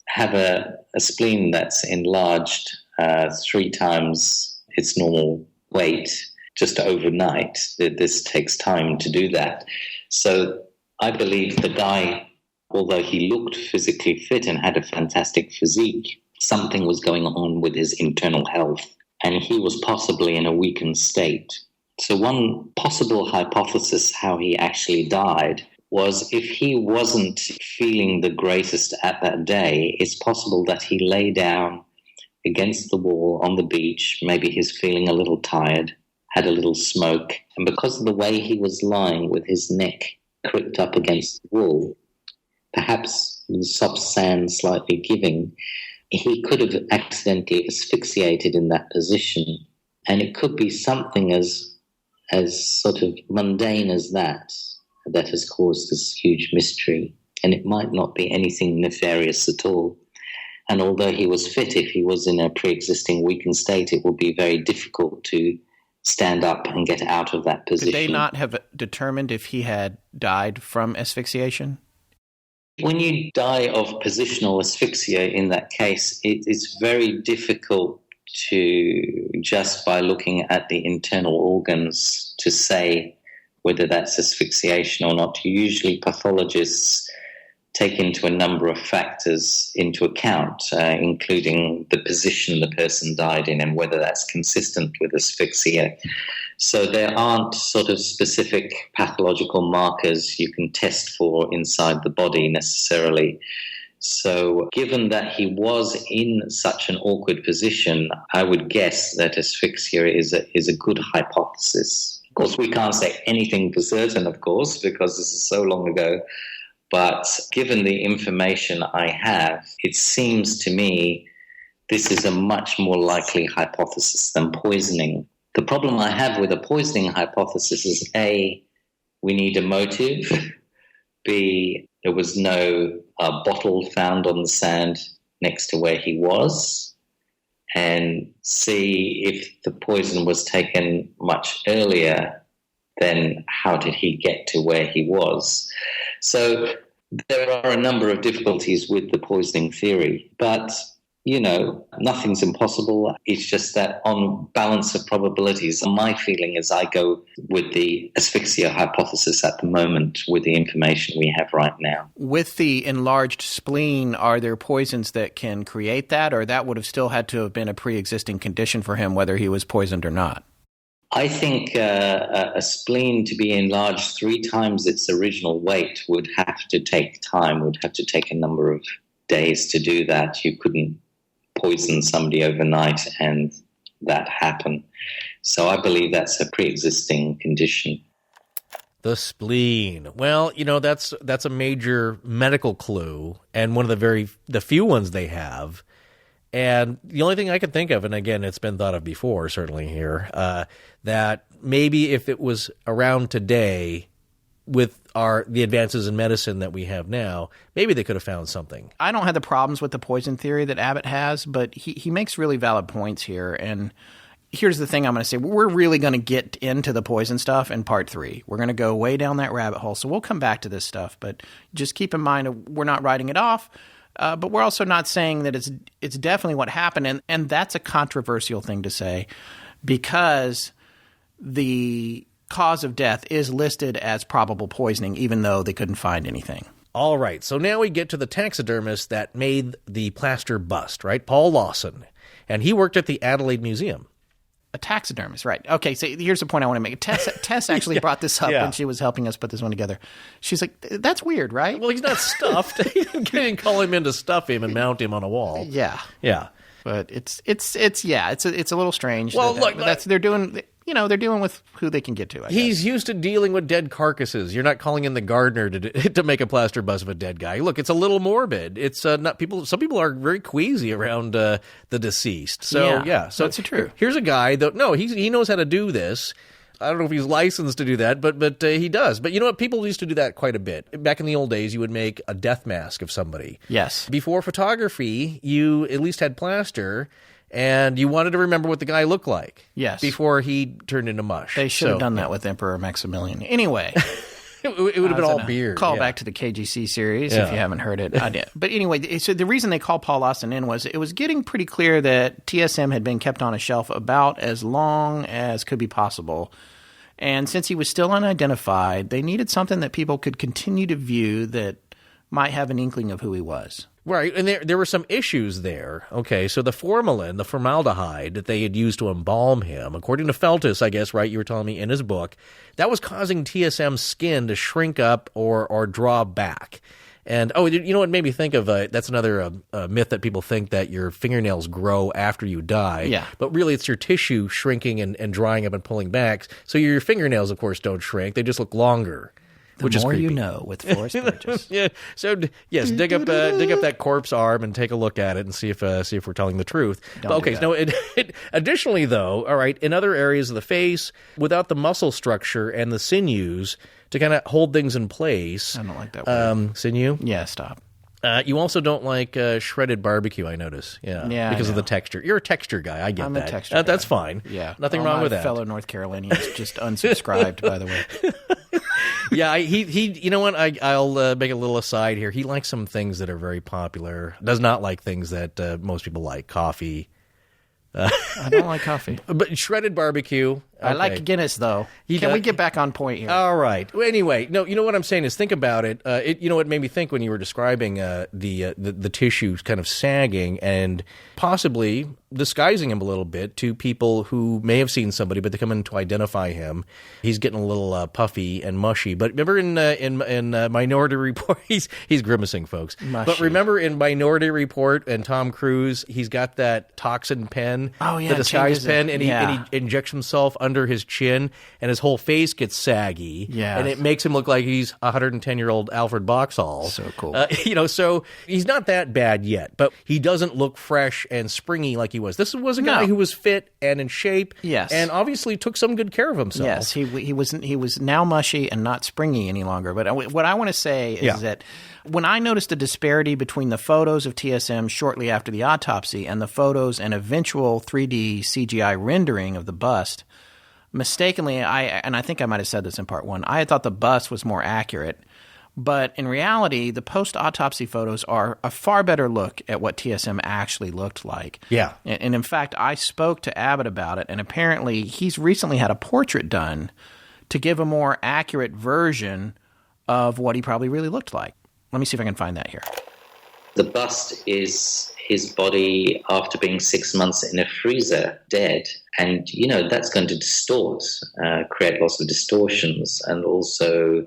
have a spleen that's enlarged 3 times its normal weight just overnight. This takes time to do that. So I believe the guy although he looked physically fit and had a fantastic physique, something was going on with his internal health, and he was possibly in a weakened state. So one possible hypothesis how he actually died was if he wasn't feeling the greatest at that day, it's possible that he lay down against the wall on the beach. Maybe he's feeling a little tired, had a little smoke, and because of the way he was lying with his neck cricked up against the wall, perhaps the soft sand slightly giving, he could have accidentally asphyxiated in that position. And it could be something as sort of mundane as that has caused this huge mystery. And it might not be anything nefarious at all. And although he was fit, if he was in a pre-existing weakened state, it would be very difficult to stand up and get out of that position. Could they not have determined if he had died from asphyxiation? When you die of positional asphyxia in that case, it's very difficult to, just by looking at the internal organs, to say whether that's asphyxiation or not. Usually pathologists take into a number of factors into account, including the position the person died in and whether that's consistent with asphyxia. So there aren't sort of specific pathological markers you can test for inside the body necessarily. So given that he was in such an awkward position, I would guess that asphyxia is a good hypothesis. Of course, we can't say anything for certain, of course, because this is so long ago. But given the information I have, it seems to me this is a much more likely hypothesis than poisoning. The problem I have with a poisoning hypothesis is A, we need a motive, B, there was no bottle found on the sand next to where he was, and C, if the poison was taken much earlier, then how did he get to where he was? So there are a number of difficulties with the poisoning theory, but nothing's impossible. It's just that on balance of probabilities, my feeling is I go with the asphyxia hypothesis at the moment with the information we have right now. With the enlarged spleen, are there poisons that can create that, or that would have still had to have been a pre-existing condition for him, whether he was poisoned or not? I think a spleen to be enlarged 3 times its original weight would have to take time, would have to take a number of days to do that. You couldn't poison somebody overnight and that happen. So I believe that's a pre-existing condition. The spleen. Well, that's a major medical clue, and one of the few ones they have. And the only thing I could think of, and again, it's been thought of before, certainly here, that maybe if it was around today with the advances in medicine that we have now, maybe they could have found something. I don't have the problems with the poison theory that Abbott has, but he makes really valid points here. And here's the thing I'm going to say. We're really going to get into the poison stuff in part 3. We're going to go way down that rabbit hole. So we'll come back to this stuff, but just keep in mind we're not writing it off. But we're also not saying that it's definitely what happened. And that's a controversial thing to say because the cause of death is listed as probable poisoning, even though they couldn't find anything. All right. So now we get to the taxidermist that made the plaster bust, right? Paul Lawson. And he worked at the Adelaide Museum. A taxidermist, right. Okay, so here's the point I want to make. Tess actually brought this up when she was helping us put this one together. She's like, that's weird, right? Well, he's not stuffed. You didn't call him in to stuff him and mount him on a wall. Yeah. Yeah. But it's a little strange. Well, they're dealing with who they can get to. He's used to dealing with dead carcasses. You're not calling in the gardener to make a plaster bust of a dead guy. Look, it's a little morbid. It's not people. Some people are very queasy around the deceased. So so that's true. Here's a guy that he knows how to do this. I don't know if he's licensed to do that, but he does. But you know what? People used to do that quite a bit. Back in the old days, you would make a death mask of somebody. Yes. Before photography, you at least had plaster, and you wanted to remember what the guy looked like. Yes. Before he turned into mush. They should have done that with Emperor Maximilian. Anyway. It would have been all beard. Call back to the KGC series if you haven't heard it. I did. But anyway, so the reason they called Paul Lawson in was it was getting pretty clear that TSM had been kept on a shelf about as long as could be possible. And since he was still unidentified, they needed something that people could continue to view that might have an inkling of who he was. Right, and there were some issues there. Okay, so the formalin, the formaldehyde that they had used to embalm him, according to Feltus, I guess, right, you were telling me in his book, that was causing TSM's skin to shrink up or draw back. And, you know what made me think of, that's another myth that people think that your fingernails grow after you die. Yeah. But really it's your tissue shrinking and drying up and pulling back. So your fingernails, of course, don't shrink. They just look longer. The more you know with Forrest Burgess. Yeah. So yes, dig up that corpse arm and take a look at it and see if we're telling the truth. Additionally, though, all right, in other areas of the face, without the muscle structure and the sinews to kind of hold things in place. I don't like that word. Sinew? Yeah, stop. You also don't like shredded barbecue, I notice. Yeah, because of the texture. You're a texture guy. I get that. I'm a texture guy. That's fine. Yeah, nothing wrong with that. Fellow North Carolinians just unsubscribed, by the way. Yeah, he. You know what? I'll make a little aside here. He likes some things that are very popular. Does not like things that most people like. Coffee. I don't like coffee. But shredded barbecue. Okay. I like Guinness, though. Can we get back on point here? All right. Well, anyway, no. You know what I'm saying is think about it. You know what made me think when you were describing the tissue kind of sagging and possibly disguising him a little bit to people who may have seen somebody, but they come in to identify him. He's getting a little puffy and mushy. But remember in Minority Report, he's grimacing, folks. Mushy. But remember in Minority Report and Tom Cruise, he's got that toxin pen, the disguise pen, and he injects himself under his chin, and his whole face gets saggy, and it makes him look like he's 110-year-old Alfred Boxall. So cool. So he's not that bad yet, but he doesn't look fresh and springy like he was. This was a guy who was fit and in shape, and obviously took some good care of himself. Yes, he was now mushy and not springy any longer. But what I want to say is that when I noticed the disparity between the photos of TSM shortly after the autopsy and the photos and eventual 3D CGI rendering of the bust, mistakenly, I think I might have said this in part one, I had thought the bust was more accurate. But in reality, the post-autopsy photos are a far better look at what TSM actually looked like. Yeah. And in fact, I spoke to Abbott about it, and apparently he's recently had a portrait done to give a more accurate version of what he probably really looked like. Let me see if I can find that here. The bust is his body after being 6 months in a freezer, dead. And, that's going to distort, create lots of distortions. And also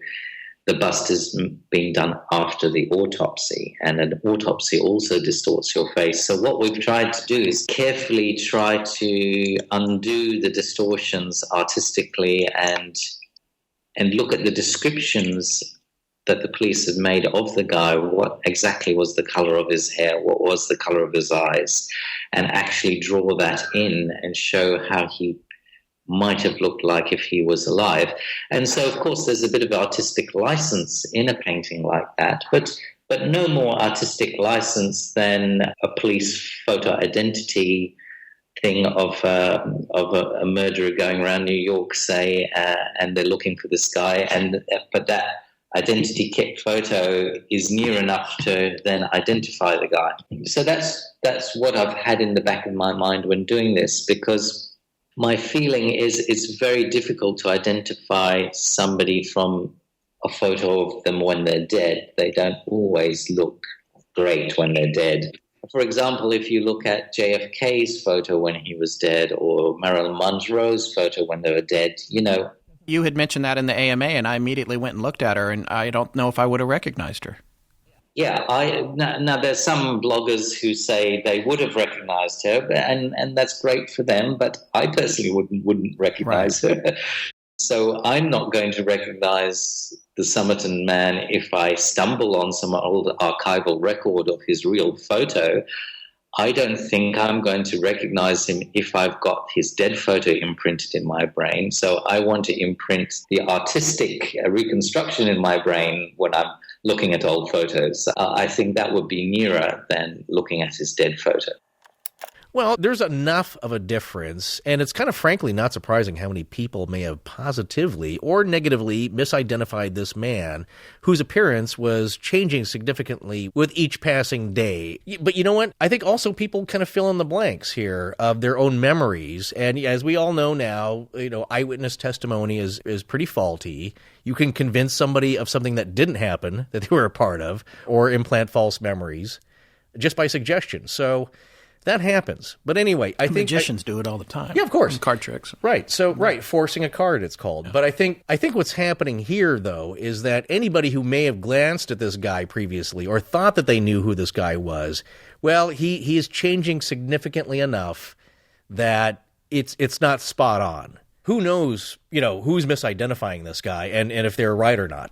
the bust is being done after the autopsy. And an autopsy also distorts your face. So what we've tried to do is carefully try to undo the distortions artistically and look at the descriptions that the police had made of the guy, what exactly was the color of his hair, what was the color of his eyes, and actually draw that in and show how he might have looked like if he was alive. And so, of course, there's a bit of artistic license in a painting like that, but no more artistic license than a police photo identity thing of a murderer going around New York, say, and they're looking for this guy, but that identity kit photo is near enough to then identify the guy. So that's what I've had in the back of my mind when doing this, because my feeling is it's very difficult to identify somebody from a photo of them when they're dead. They don't always look great when they're dead. For example, if you look at JFK's photo when he was dead, or Marilyn Monroe's photo when they were dead, You had mentioned that in the AMA, and I immediately went and looked at her, and I don't know if I would have recognized her. Yeah, now there's some bloggers who say they would have recognized her, and that's great for them, but I personally wouldn't recognize her. So I'm not going to recognize the Somerton Man if I stumble on some old archival record of his real photo. I don't think I'm going to recognize him if I've got his dead photo imprinted in my brain. So I want to imprint the artistic reconstruction in my brain when I'm looking at old photos. I think that would be nearer than looking at his dead photo. Well, there's enough of a difference, and it's kind of frankly not surprising how many people may have positively or negatively misidentified this man whose appearance was changing significantly with each passing day. But you know what? I think also people kind of fill in the blanks here of their own memories, and as we all know now, eyewitness testimony is pretty faulty. You can convince somebody of something that didn't happen, that they were a part of, or implant false memories just by suggestion. So that happens. But anyway, I think magicians do it all the time. Yeah, of course. Card tricks. Right. So, forcing a card, it's called. Yeah. But I think what's happening here, though, is that anybody who may have glanced at this guy previously or thought that they knew who this guy was, well, he is changing significantly enough that it's not spot on. Who knows, who's misidentifying this guy and if they're right or not.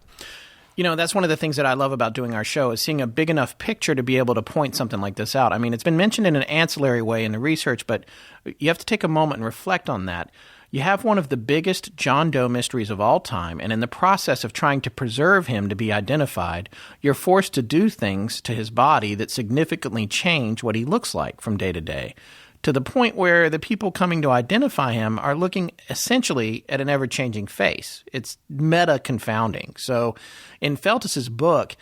That's one of the things that I love about doing our show is seeing a big enough picture to be able to point something like this out. I mean, it's been mentioned in an ancillary way in the research, but you have to take a moment and reflect on that. You have one of the biggest John Doe mysteries of all time, and in the process of trying to preserve him to be identified, you're forced to do things to his body that significantly change what he looks like from day to day, to the point where the people coming to identify him are looking essentially at an ever-changing face. It's meta-confounding. So in Feltus's book,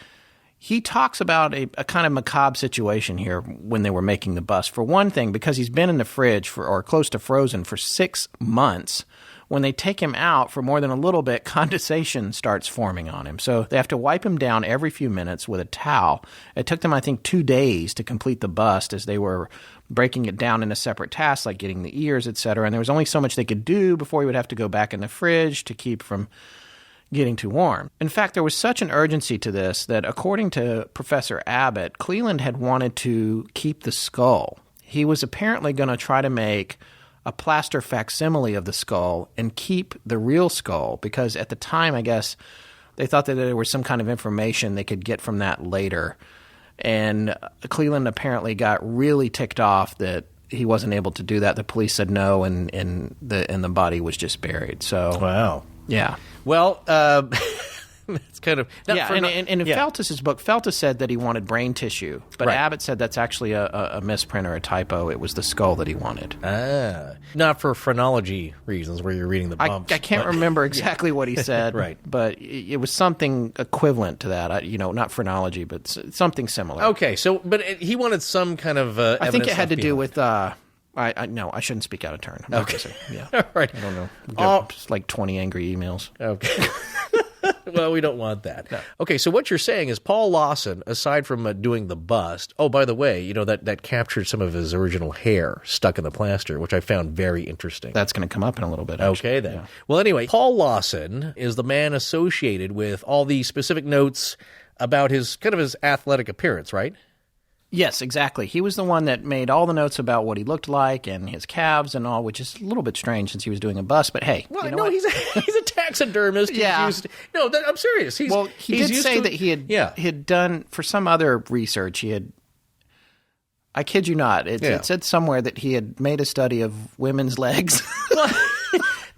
he talks about a kind of macabre situation here when they were making the bust. For one thing, because he's been in the fridge or close to frozen for 6 months, when they take him out for more than a little bit, condensation starts forming on him. So they have to wipe him down every few minutes with a towel. It took them, I think, 2 days to complete the bust as they were breaking it down into separate tasks like getting the ears, etc. And there was only so much they could do before he would have to go back in the fridge to keep from getting too warm. In fact, there was such an urgency to this that according to Professor Abbott, Cleland had wanted to keep the skull. He was apparently going to try to make a plaster facsimile of the skull and keep the real skull because at the time, I guess, they thought that there was some kind of information they could get from that later. And Cleland apparently got really ticked off that he wasn't able to do that. The police said no, and the body was just buried. So wow, yeah. Well, it's kind of in Feltus's book, Feltus said that he wanted brain tissue, but Abbott said that's actually a misprint or a typo. It was the skull that he wanted. Not for phrenology reasons, where you're reading the bumps. I can't remember exactly what he said, right? But it was something equivalent to that. Not phrenology, but something similar. Okay, so but he wanted some kind of. I think it had to do with. No, I shouldn't speak out of turn. Okay. Yeah. All right. I don't know. We got just like 20 angry emails. Okay. Well, we don't want that. No. Okay, so what you're saying is Paul Lawson, aside from doing the bust, oh, by the way, that captured some of his original hair stuck in the plaster, which I found very interesting. That's going to come up in a little bit, actually. Okay, then. Yeah. Well, anyway, Paul Lawson is the man associated with all the specific notes about his athletic appearance, right? Yes, exactly. He was the one that made all the notes about what he looked like and his calves and all, which is a little bit strange since he was doing a bust. But hey, well, you know what? he's a taxidermist. Yeah. I'm serious. He did say that he had done for some other research. He had. I kid you not. It said somewhere that he had made a study of women's legs.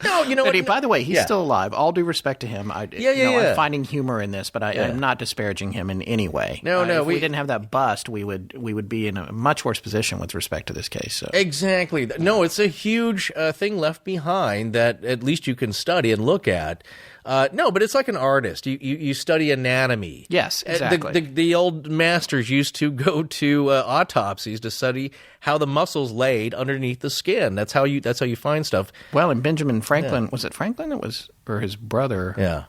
No, you know what? By the way, he's still alive. All due respect to him. I'm finding humor in this, but I'm not disparaging him in any way. No. If we didn't have that bust, we would be in a much worse position with respect to this case. So. Exactly. No, it's a huge thing left behind that at least you can study and look at. No, but it's like an artist. You study anatomy. Yes, exactly. The old masters used to go to autopsies to study how the muscles laid underneath the skin. That's how you find stuff. Well, and Benjamin Franklin, was it Franklin? It was, or his brother? Yeah.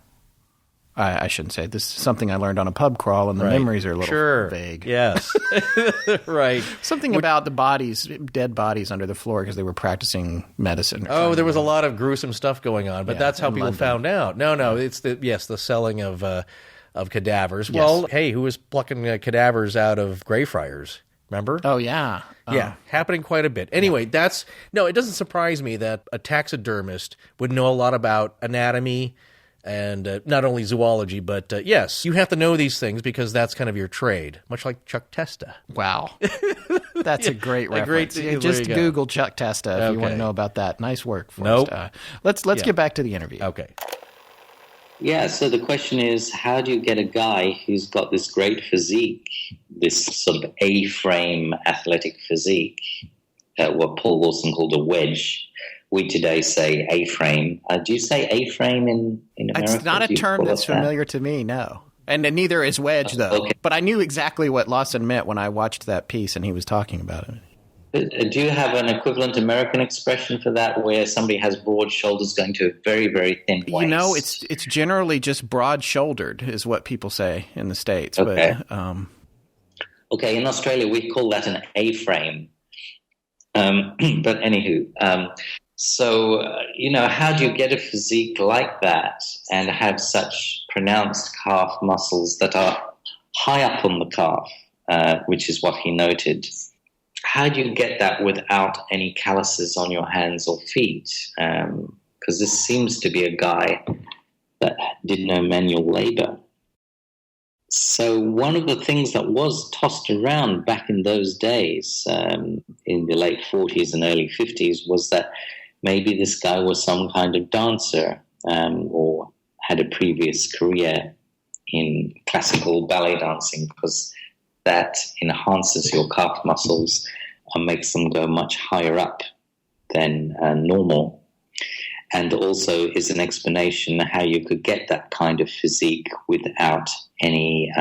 I shouldn't say. This is something I learned on a pub crawl, and the memories are a little vague. Yes. Right. Something about the dead bodies under the floor because they were practicing medicine. Oh, there was a lot of gruesome stuff going on, but that's how people found out. No, it's the selling of cadavers. Yes. Well, hey, who was plucking cadavers out of Greyfriars? Remember? Oh, yeah. Yeah, happening quite a bit. Anyway, it doesn't surprise me that a taxidermist would know a lot about anatomy and not only zoology, but yes, you have to know these things because that's kind of your trade, much like Chuck Testa. Wow. That's a great reference. Just Google Chuck Testa if you want to know about that. Nice work for us. Let's get back to the interview. Okay. Yeah, so the question is, how do you get a guy who's got this great physique, this sort of A-frame athletic physique, what Paul Lawson called a wedge. We today say A-frame. Do you say A-frame in America? It's not a term that's familiar to me, no. And neither is wedge, though. Okay. But I knew exactly what Lawson meant when I watched that piece and he was talking about it. Do you have an equivalent American expression for that, where somebody has broad shoulders going to a very, very thin waist? You know, it's generally just broad-shouldered is what people say in the States. Okay. But, okay, in Australia we call that an A-frame. But anywho, so, how do you get a physique like that and have such pronounced calf muscles that are high up on the calf, which is what he noted? How do you get that without any calluses on your hands or feet? Because this seems to be a guy that did no manual labor. So one of the things that was tossed around back in those days, in the late 40s and early 50s, was that maybe this guy was some kind of dancer or had a previous career in classical ballet dancing, because that enhances your calf muscles and makes them go much higher up than normal. And also is an explanation how you could get that kind of physique without any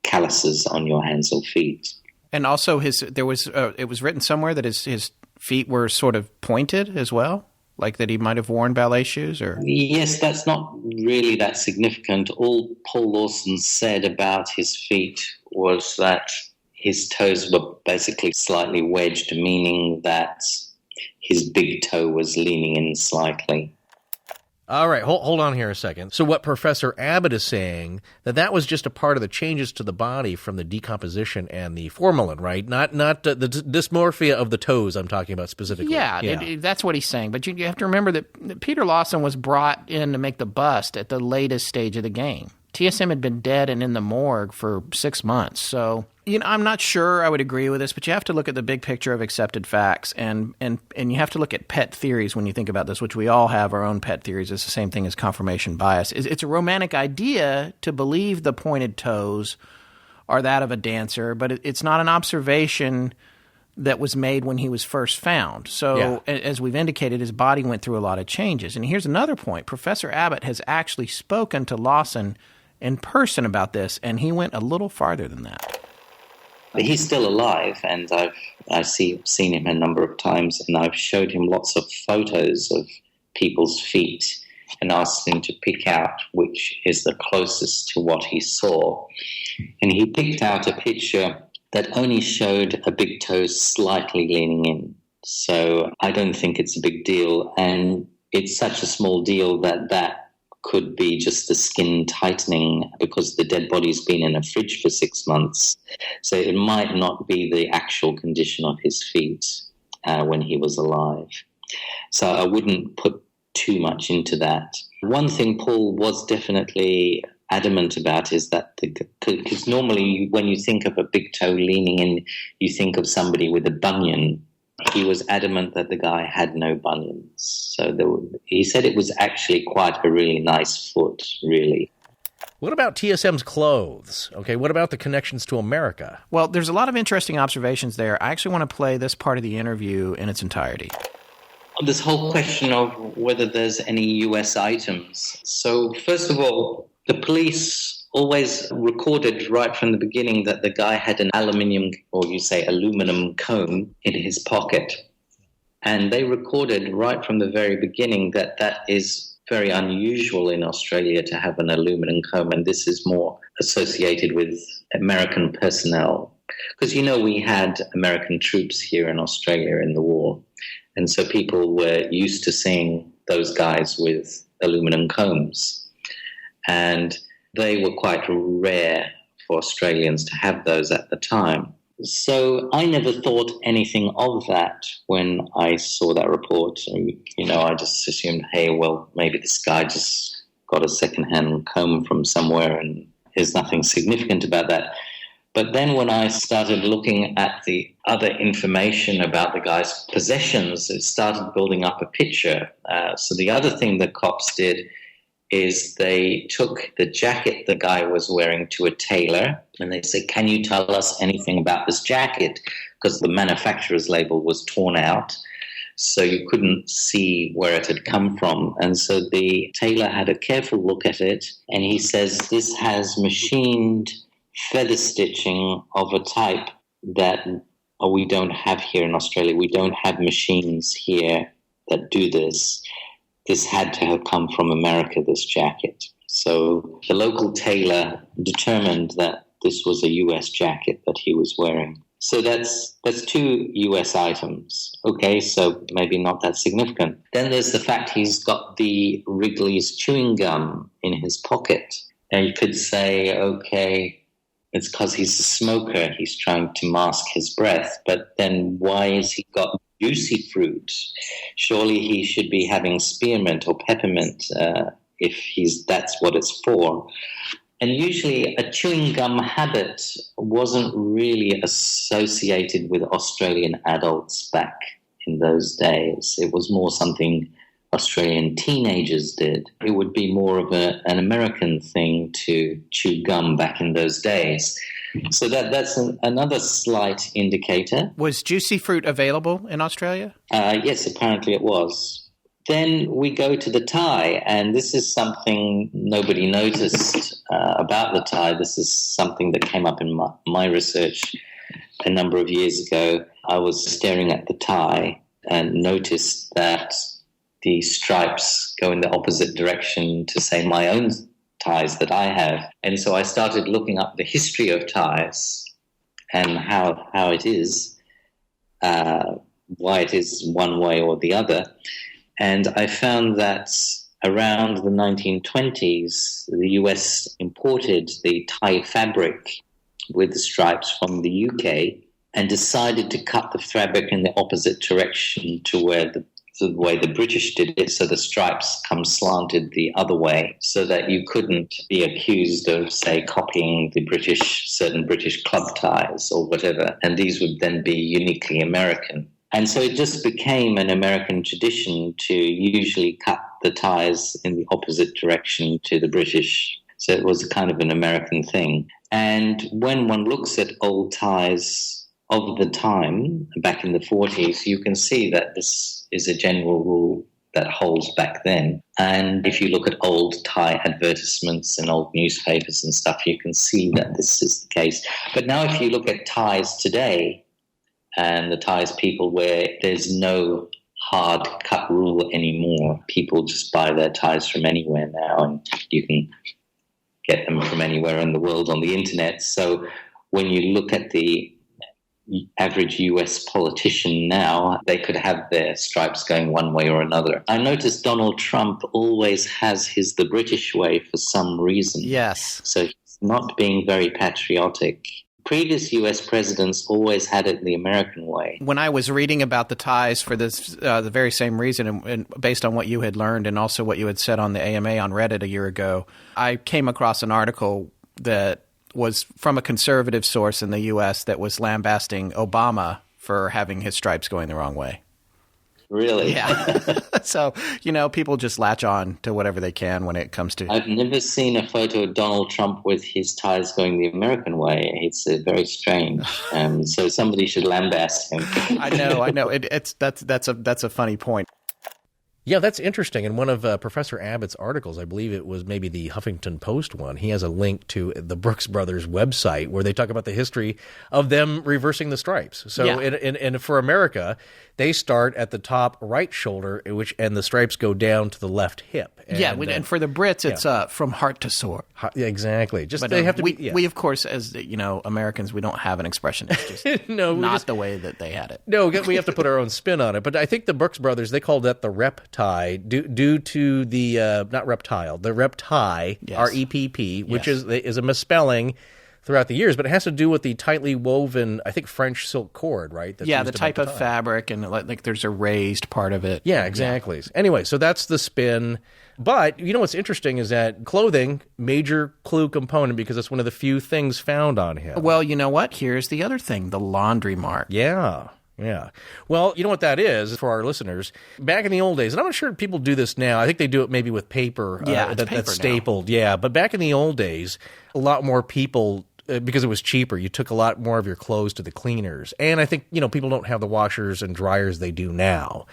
calluses on your hands or feet. and also it was written somewhere that his feet were sort of pointed as well? Like that he might have worn ballet shoes? Or Yes, that's not really that significant. All Paul Lawson said about his feet was that his toes were basically slightly wedged, meaning that his big toe was leaning in slightly. All right, hold on here a second. So what Professor Abbott is saying, that was just a part of the changes to the body from the decomposition and the formalin, right? Not the dysmorphia of the toes I'm talking about specifically. Yeah. That's what he's saying. But you have to remember that Peter Lawson was brought in to make the bust at the latest stage of the game. TSM had been dead and in the morgue for 6 months. So, I'm not sure I would agree with this, but you have to look at the big picture of accepted facts, and you have to look at pet theories when you think about this, which we all have our own pet theories. It's the same thing as confirmation bias. It's a romantic idea to believe the pointed toes are that of a dancer, but it's not an observation that was made when he was first found. So, as we've indicated, his body went through a lot of changes. And here's another point. Professor Abbott has actually spoken to Lawson in person about this, and he went a little farther than that. He's still alive, and I've seen him a number of times, and I've showed him lots of photos of people's feet and asked him to pick out which is the closest to what he saw. And he picked out a picture that only showed a big toe slightly leaning in. So I don't think it's a big deal, and it's such a small deal that could be just the skin tightening because the dead body's been in a fridge for 6 months. So it might not be the actual condition of his feet when he was alive. So I wouldn't put too much into that. One thing Paul was definitely adamant about is that because normally when you think of a big toe leaning in, you think of somebody with a bunion. He was adamant that the guy had no bunions. So he said it was actually quite a really nice foot, really. What about TSM's clothes? Okay, what about the connections to America? Well, there's a lot of interesting observations there. I actually want to play this part of the interview in its entirety. This whole question of whether there's any U.S. items. So first of all, the police always recorded right from the beginning that the guy had an aluminum comb in his pocket. And they recorded right from the very beginning that is very unusual in Australia to have an aluminum comb, and this is more associated with American personnel. Because, we had American troops here in Australia in the war, and so people were used to seeing those guys with aluminum combs. And they were quite rare for Australians to have those at the time. So I never thought anything of that when I saw that report. I just assumed, hey, well, maybe this guy just got a secondhand comb from somewhere and there's nothing significant about that. But then when I started looking at the other information about the guy's possessions, it started building up a picture. So the other thing the cops did is they took the jacket the guy was wearing to a tailor and they said, can you tell us anything about this jacket? Because the manufacturer's label was torn out, so you couldn't see where it had come from. And so the tailor had a careful look at it, and he says, this has machined feather stitching of a type that we don't have here in Australia. We don't have machines here that do this. This had to have come from America, this jacket. So the local tailor determined that this was a US jacket that he was wearing. So that's 2 US items. Okay, so maybe not that significant. Then there's the fact he's got the Wrigley's chewing gum in his pocket. And you could say, okay, it's because he's a smoker. He's trying to mask his breath. But then why has he got juicy fruit? Surely he should be having spearmint or peppermint if that's what it's for. And usually a chewing gum habit wasn't really associated with Australian adults back in those days. It was more something Australian teenagers did. It would be more of an American thing to chew gum back in those days. So that's another slight indicator. Was juicy fruit available in Australia? Yes, apparently it was. Then we go to the tie, and this is something nobody noticed about the tie. This is something that came up in my research a number of years ago. I was staring at the tie and noticed that the stripes go in the opposite direction to, say, my own ties that I have. And so I started looking up the history of ties and how it is, why it is one way or the other. And I found that around the 1920s, the US imported the tie fabric with the stripes from the UK and decided to cut the fabric in the opposite direction to the way the British did it, so the stripes come slanted the other way, so that you couldn't be accused of, say, copying the certain British club ties or whatever, and these would then be uniquely American. And so it just became an American tradition to usually cut the ties in the opposite direction to the British. So it was kind of an American thing. And when one looks at old ties of the time, back in the 40s, you can see that this is a general rule that holds back then. And if you look at old tie advertisements and old newspapers and stuff, you can see that this is the case. But now if you look at ties today, and the ties people wear, there's no hard cut rule anymore. People just buy their ties from anywhere now, and you can get them from anywhere in the world on the internet. So when you look at the average US politician now, they could have their stripes going one way or another. I noticed Donald Trump always has the British way for some reason. Yes. So he's not being very patriotic. Previous U.S. presidents always had it the American way. When I was reading about the ties for this, the very same reason, and based on what you had learned and also what you had said on the AMA on Reddit a year ago, I came across an article that was from a conservative source in the U.S. that was lambasting Obama for having his stripes going the wrong way. Really? Yeah. So, people just latch on to whatever they can when it comes to... I've never seen a photo of Donald Trump with his ties going the American way. It's very strange. So somebody should lambast him. I know. That's a funny point. Yeah, that's interesting. In one of Professor Abbott's articles, I believe it was maybe the Huffington Post one, he has a link to the Brooks Brothers website where they talk about the history of them reversing the stripes. So and for America, they start at the top right shoulder, and the stripes go down to the left hip. And, and for the Brits, it's from heart to sword. Yeah, exactly. Just but they have to we, we, of course, as Americans, we don't have an expression. It's just not the way that they had it. No, we have to put our own spin on it. But I think the Brooks Brothers, they called that the rep tie due to the not reptile, the rep tie, yes. REPP, which is a misspelling throughout the years, but it has to do with the tightly woven, I think, French silk cord, right? That's the type of fabric, and like there's a raised part of it. Yeah, exactly. Yeah. Anyway, so that's the spin. But what's interesting is that clothing, major clue component, because it's one of the few things found on him. Well, you know what? Here's the other thing, the laundry mark. Yeah. Yeah. Well, you know what that is for our listeners. Back in the old days, and I'm not sure people do this now. I think they do it maybe with paper. Yeah, it's paper that's now. stapled. Yeah, but back in the old days, a lot more people, because it was cheaper, you took a lot more of your clothes to the cleaners. And I think, people don't have the washers and dryers they do now.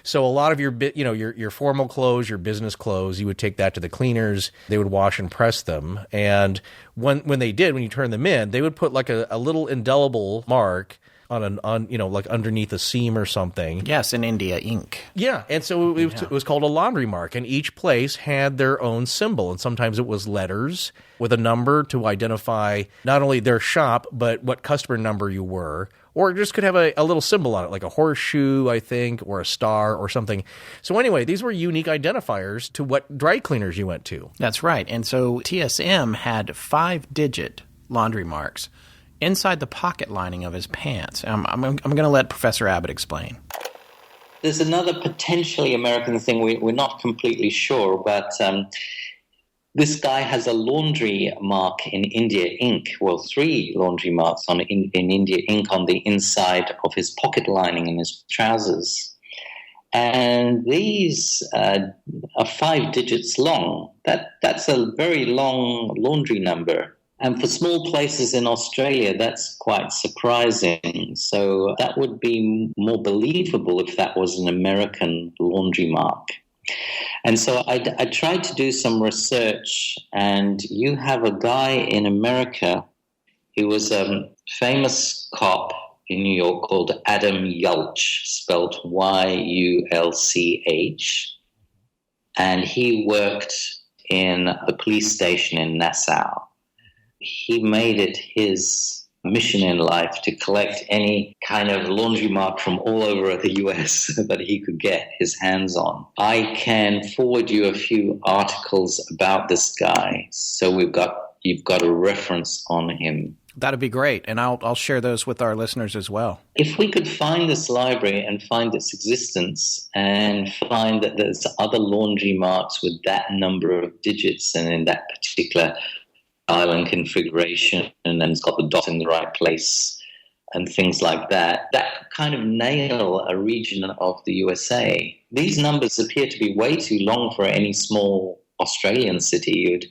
So a lot of your formal clothes, your business clothes, you would take that to the cleaners. They would wash and press them. And when they did, when you turn them in, they would put like a little indelible mark on like underneath a seam or something. Yes, in India, ink. Yeah, and so it was called a laundry mark, and each place had their own symbol, and sometimes it was letters with a number to identify not only their shop, but what customer number you were, or it just could have a little symbol on it, like a horseshoe, I think, or a star or something. So anyway, these were unique identifiers to what dry cleaners you went to. That's right, and so TSM had 5-digit laundry marks inside the pocket lining of his pants. I'm going to let Professor Abbott explain. There's another potentially American thing we're not completely sure, but this guy has a laundry mark in India ink. Well, 3 laundry marks in India ink on the inside of his pocket lining in his trousers. And these are 5 digits long. That's a very long laundry number. And for small places in Australia, that's quite surprising. So that would be more believable if that was an American laundry mark. And so I tried to do some research, and you have a guy in America. He was a famous cop in New York called Adam Yulch, spelled Y-U-L-C-H. And he worked in a police station in Nassau. He made it his mission in life to collect any kind of laundry mark from all over the US that he could get his hands on. I can forward you a few articles about this guy, so you've got a reference on him. That'd be great, and I'll share those with our listeners as well. If we could find this library and find its existence and find that there's other laundry marks with that number of digits and in that particular island configuration, and then it's got the dot in the right place and things like that, that could kind of nail a region of the USA. These numbers appear to be way too long for any small Australian city. You'd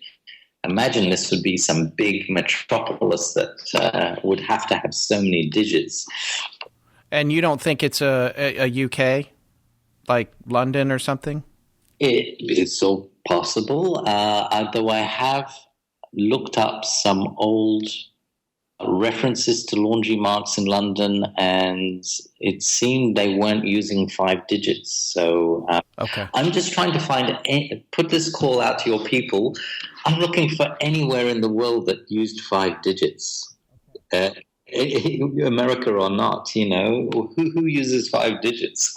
imagine this would be some big metropolis that would have to have so many digits. And you don't think it's a UK, like London or something? It's all possible, though I have looked up some old references to laundry marks in London, and it seemed they weren't using 5 digits. So okay. I'm just trying to put this call out to your people. I'm looking for anywhere in the world that used 5 digits. America or not, who uses 5 digits?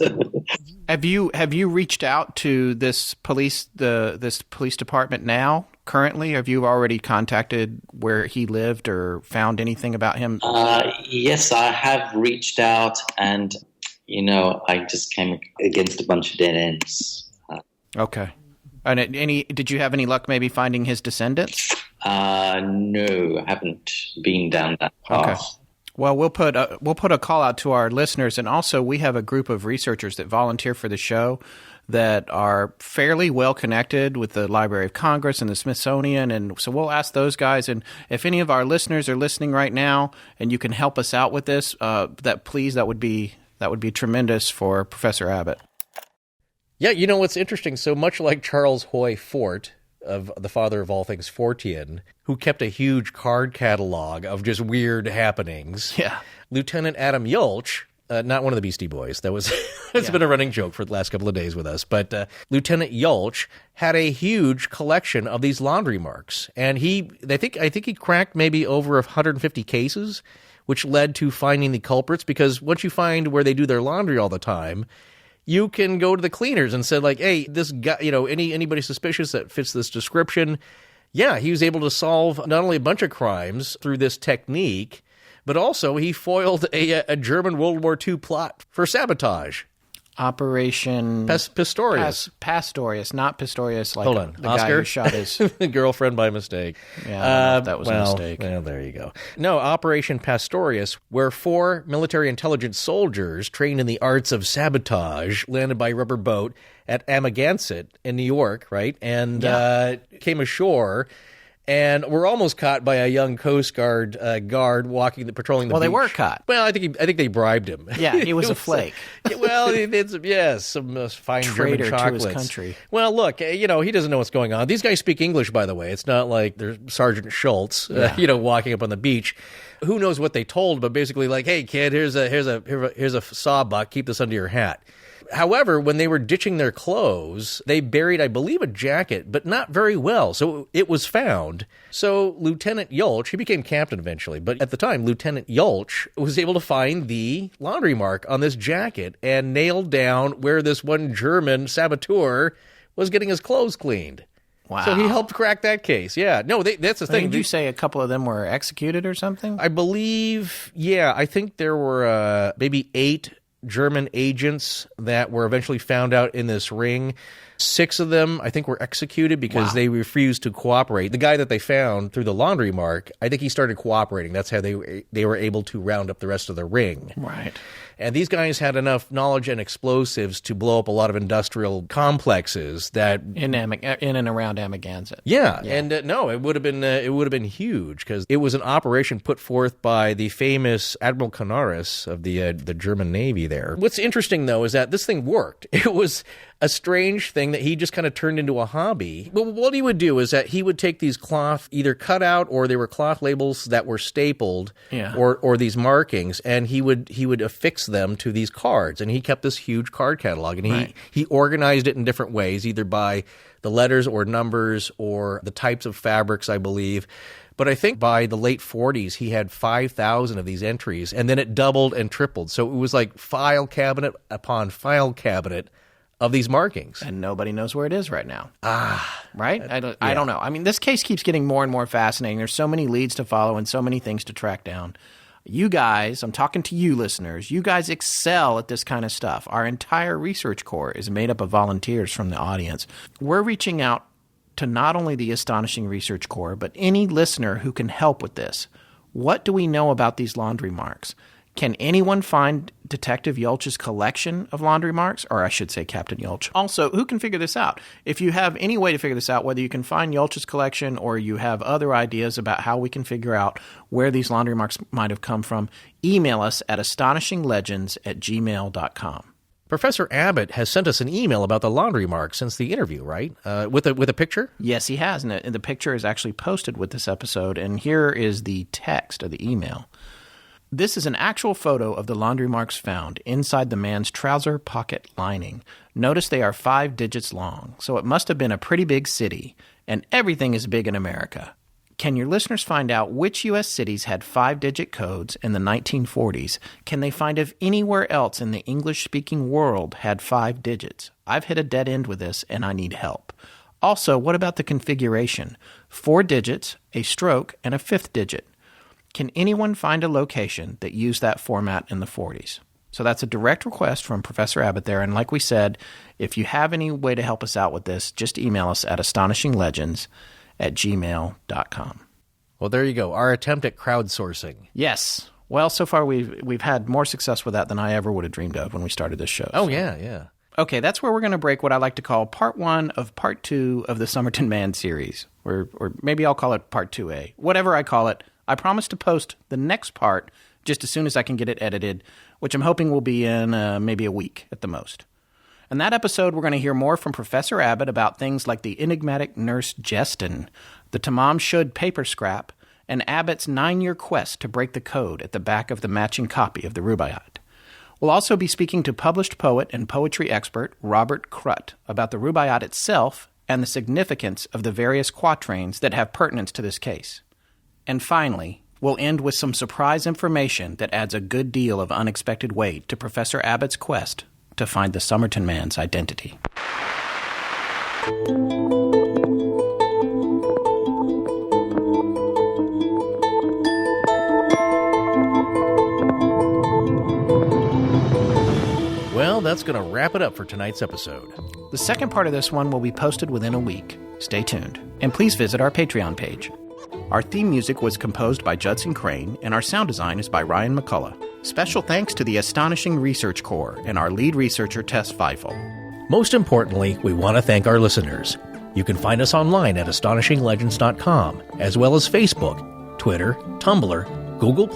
Have you reached out to this police department now? Currently, have you already contacted where he lived or found anything about him? Yes, I have reached out, and I just came against a bunch of dead ends. Okay. And did you have any luck maybe finding his descendants? No, I haven't been down that path. Okay. Well, we'll put a call out to our listeners, and also we have a group of researchers that volunteer for the show that are fairly well connected with the Library of Congress and the Smithsonian, and so we'll ask those guys. And if any of our listeners are listening right now, and you can help us out with this, that would be tremendous for Professor Abbott. Yeah, what's interesting? So much like Charles Hoy Fort, of the father of all things Fortean, who kept a huge card catalog of just weird happenings. Yeah. Lieutenant Adam Yulch, not one of the Beastie Boys. That was it's been a running joke for the last couple of days with us. But Lieutenant Yulch had a huge collection of these laundry marks, and I think he cracked maybe over 150 cases, which led to finding the culprits. Because once you find where they do their laundry all the time, you can go to the cleaners and say, like, hey, this guy, anybody suspicious that fits this description. Yeah, he was able to solve not only a bunch of crimes through this technique, but also he foiled a German World War II plot for sabotage. Operation Pistorius. Pastorius, not Pistorius. Like Hold on, the Oscar? guy who shot his girlfriend by mistake. Yeah, I don't know if that was a mistake. Well, there you go. No, Operation Pastorius, where 4 military intelligence soldiers trained in the arts of sabotage landed by rubber boat at Amagansett in New York, right? And came ashore. And were almost caught by a young Coast Guard guard patrolling the beach. Well, they were caught. Well, I think they bribed him. Yeah, he was a flake. Well, it's some fine Traitor German chocolates. to his country. Well, look, he doesn't know what's going on. These guys speak English, by the way. It's not like they're Sergeant Schultz, walking up on the beach. Who knows what they told? But basically, like, hey, kid, here's a sawbuck. Keep this under your hat. However, when they were ditching their clothes, they buried, I believe, a jacket, but not very well. So it was found. So Lieutenant Yulch, he became captain eventually, but at the time, Lieutenant Yulch was able to find the laundry mark on this jacket and nailed down where this one German saboteur was getting his clothes cleaned. Wow. So he helped crack that case. Yeah. No, that's the thing. Did you say a couple of them were executed or something? I believe, I think there were maybe 8 German agents that were eventually found out in this ring. 6 of them, I think, were executed because they refused to cooperate. The guy that they found through the laundry mark, I think he started cooperating. That's how they were able to round up the rest of the ring. Right. And these guys had enough knowledge and explosives to blow up a lot of industrial complexes that in and around Amagansett. Yeah. And no, it would have been huge because it was an operation put forth by the famous Admiral Canaris of the German Navy there. What's interesting though is that this thing worked. It was a strange thing that he just kind of turned into a hobby. But what he would do is that he would take these cloth, either cut out or they were cloth labels that were stapled, or these markings, and he would affix them to these cards. And he kept this huge card catalog, and he organized it in different ways, either by the letters or numbers or the types of fabrics, I believe. But I think by the late 40s, he had 5,000 of these entries, and then it doubled and tripled. So it was like file cabinet upon file cabinet of these markings. And nobody knows where it is right now. Right? I don't know. I mean, this case keeps getting more and more fascinating. There's so many leads to follow and so many things to track down. You guys, I'm talking to you listeners, you guys excel at this kind of stuff. Our entire research corps is made up of volunteers from the audience. We're reaching out to not only the Astonishing Research Corps, but any listener who can help with this. What do we know about these laundry marks? Can anyone find Detective Yulch's collection of laundry marks? Or I should say Captain Yulch. Also, who can figure this out? If you have any way to figure this out, whether you can find Yulch's collection or you have other ideas about how we can figure out where these laundry marks might have come from, email us at astonishinglegends@gmail.com. Professor Abbott has sent us an email about the laundry mark since the interview, right? With a picture? Yes, he has. And the picture is actually posted with this episode. And here is the text of the email. This is an actual photo of the laundry marks found inside the man's trouser pocket lining. Notice they are 5 digits long, so it must have been a pretty big city, and everything is big in America. Can your listeners find out which U.S. cities had 5-digit codes in the 1940s? Can they find if anywhere else in the English-speaking world had 5 digits? I've hit a dead end with this, and I need help. Also, what about the configuration? 4 digits, a stroke, and a 5th digit. Can anyone find a location that used that format in the 40s? So that's a direct request from Professor Abbott there. And like we said, if you have any way to help us out with this, just email us at astonishinglegends@gmail.com. Well, there you go. Our attempt at crowdsourcing. Yes. Well, so far we've had more success with that than I ever would have dreamed of when we started this show. Oh, yeah. Okay, that's where we're going to break what I like to call part 1 of part 2 of the Somerton Man series. Or maybe I'll call it part 2A. Whatever I call it, I promise to post the next part just as soon as I can get it edited, which I'm hoping will be in maybe a week at the most. In that episode, we're going to hear more from Professor Abbott about things like the enigmatic nurse Jestin, the Tamam Shud paper scrap, and Abbott's 9-year quest to break the code at the back of the matching copy of the Rubaiyat. We'll also be speaking to published poet and poetry expert Robert Crutt about the Rubaiyat itself and the significance of the various quatrains that have pertinence to this case. And finally, we'll end with some surprise information that adds a good deal of unexpected weight to Professor Abbott's quest to find the Somerton Man's identity. that's going to wrap it up for tonight's episode. The second part of this one will be posted within a week. Stay tuned. And please visit our Patreon page. Our theme music was composed by Judson Crane, and our sound design is by Ryan McCullough. Special thanks to the Astonishing Research Corps and our lead researcher, Tess Feifel. Most importantly, we want to thank our listeners. You can find us online at astonishinglegends.com, as well as Facebook, Twitter, Tumblr, Google+,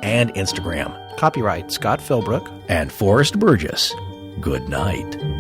and Instagram. Copyright Scott Philbrook and Forrest Burgess. Good night.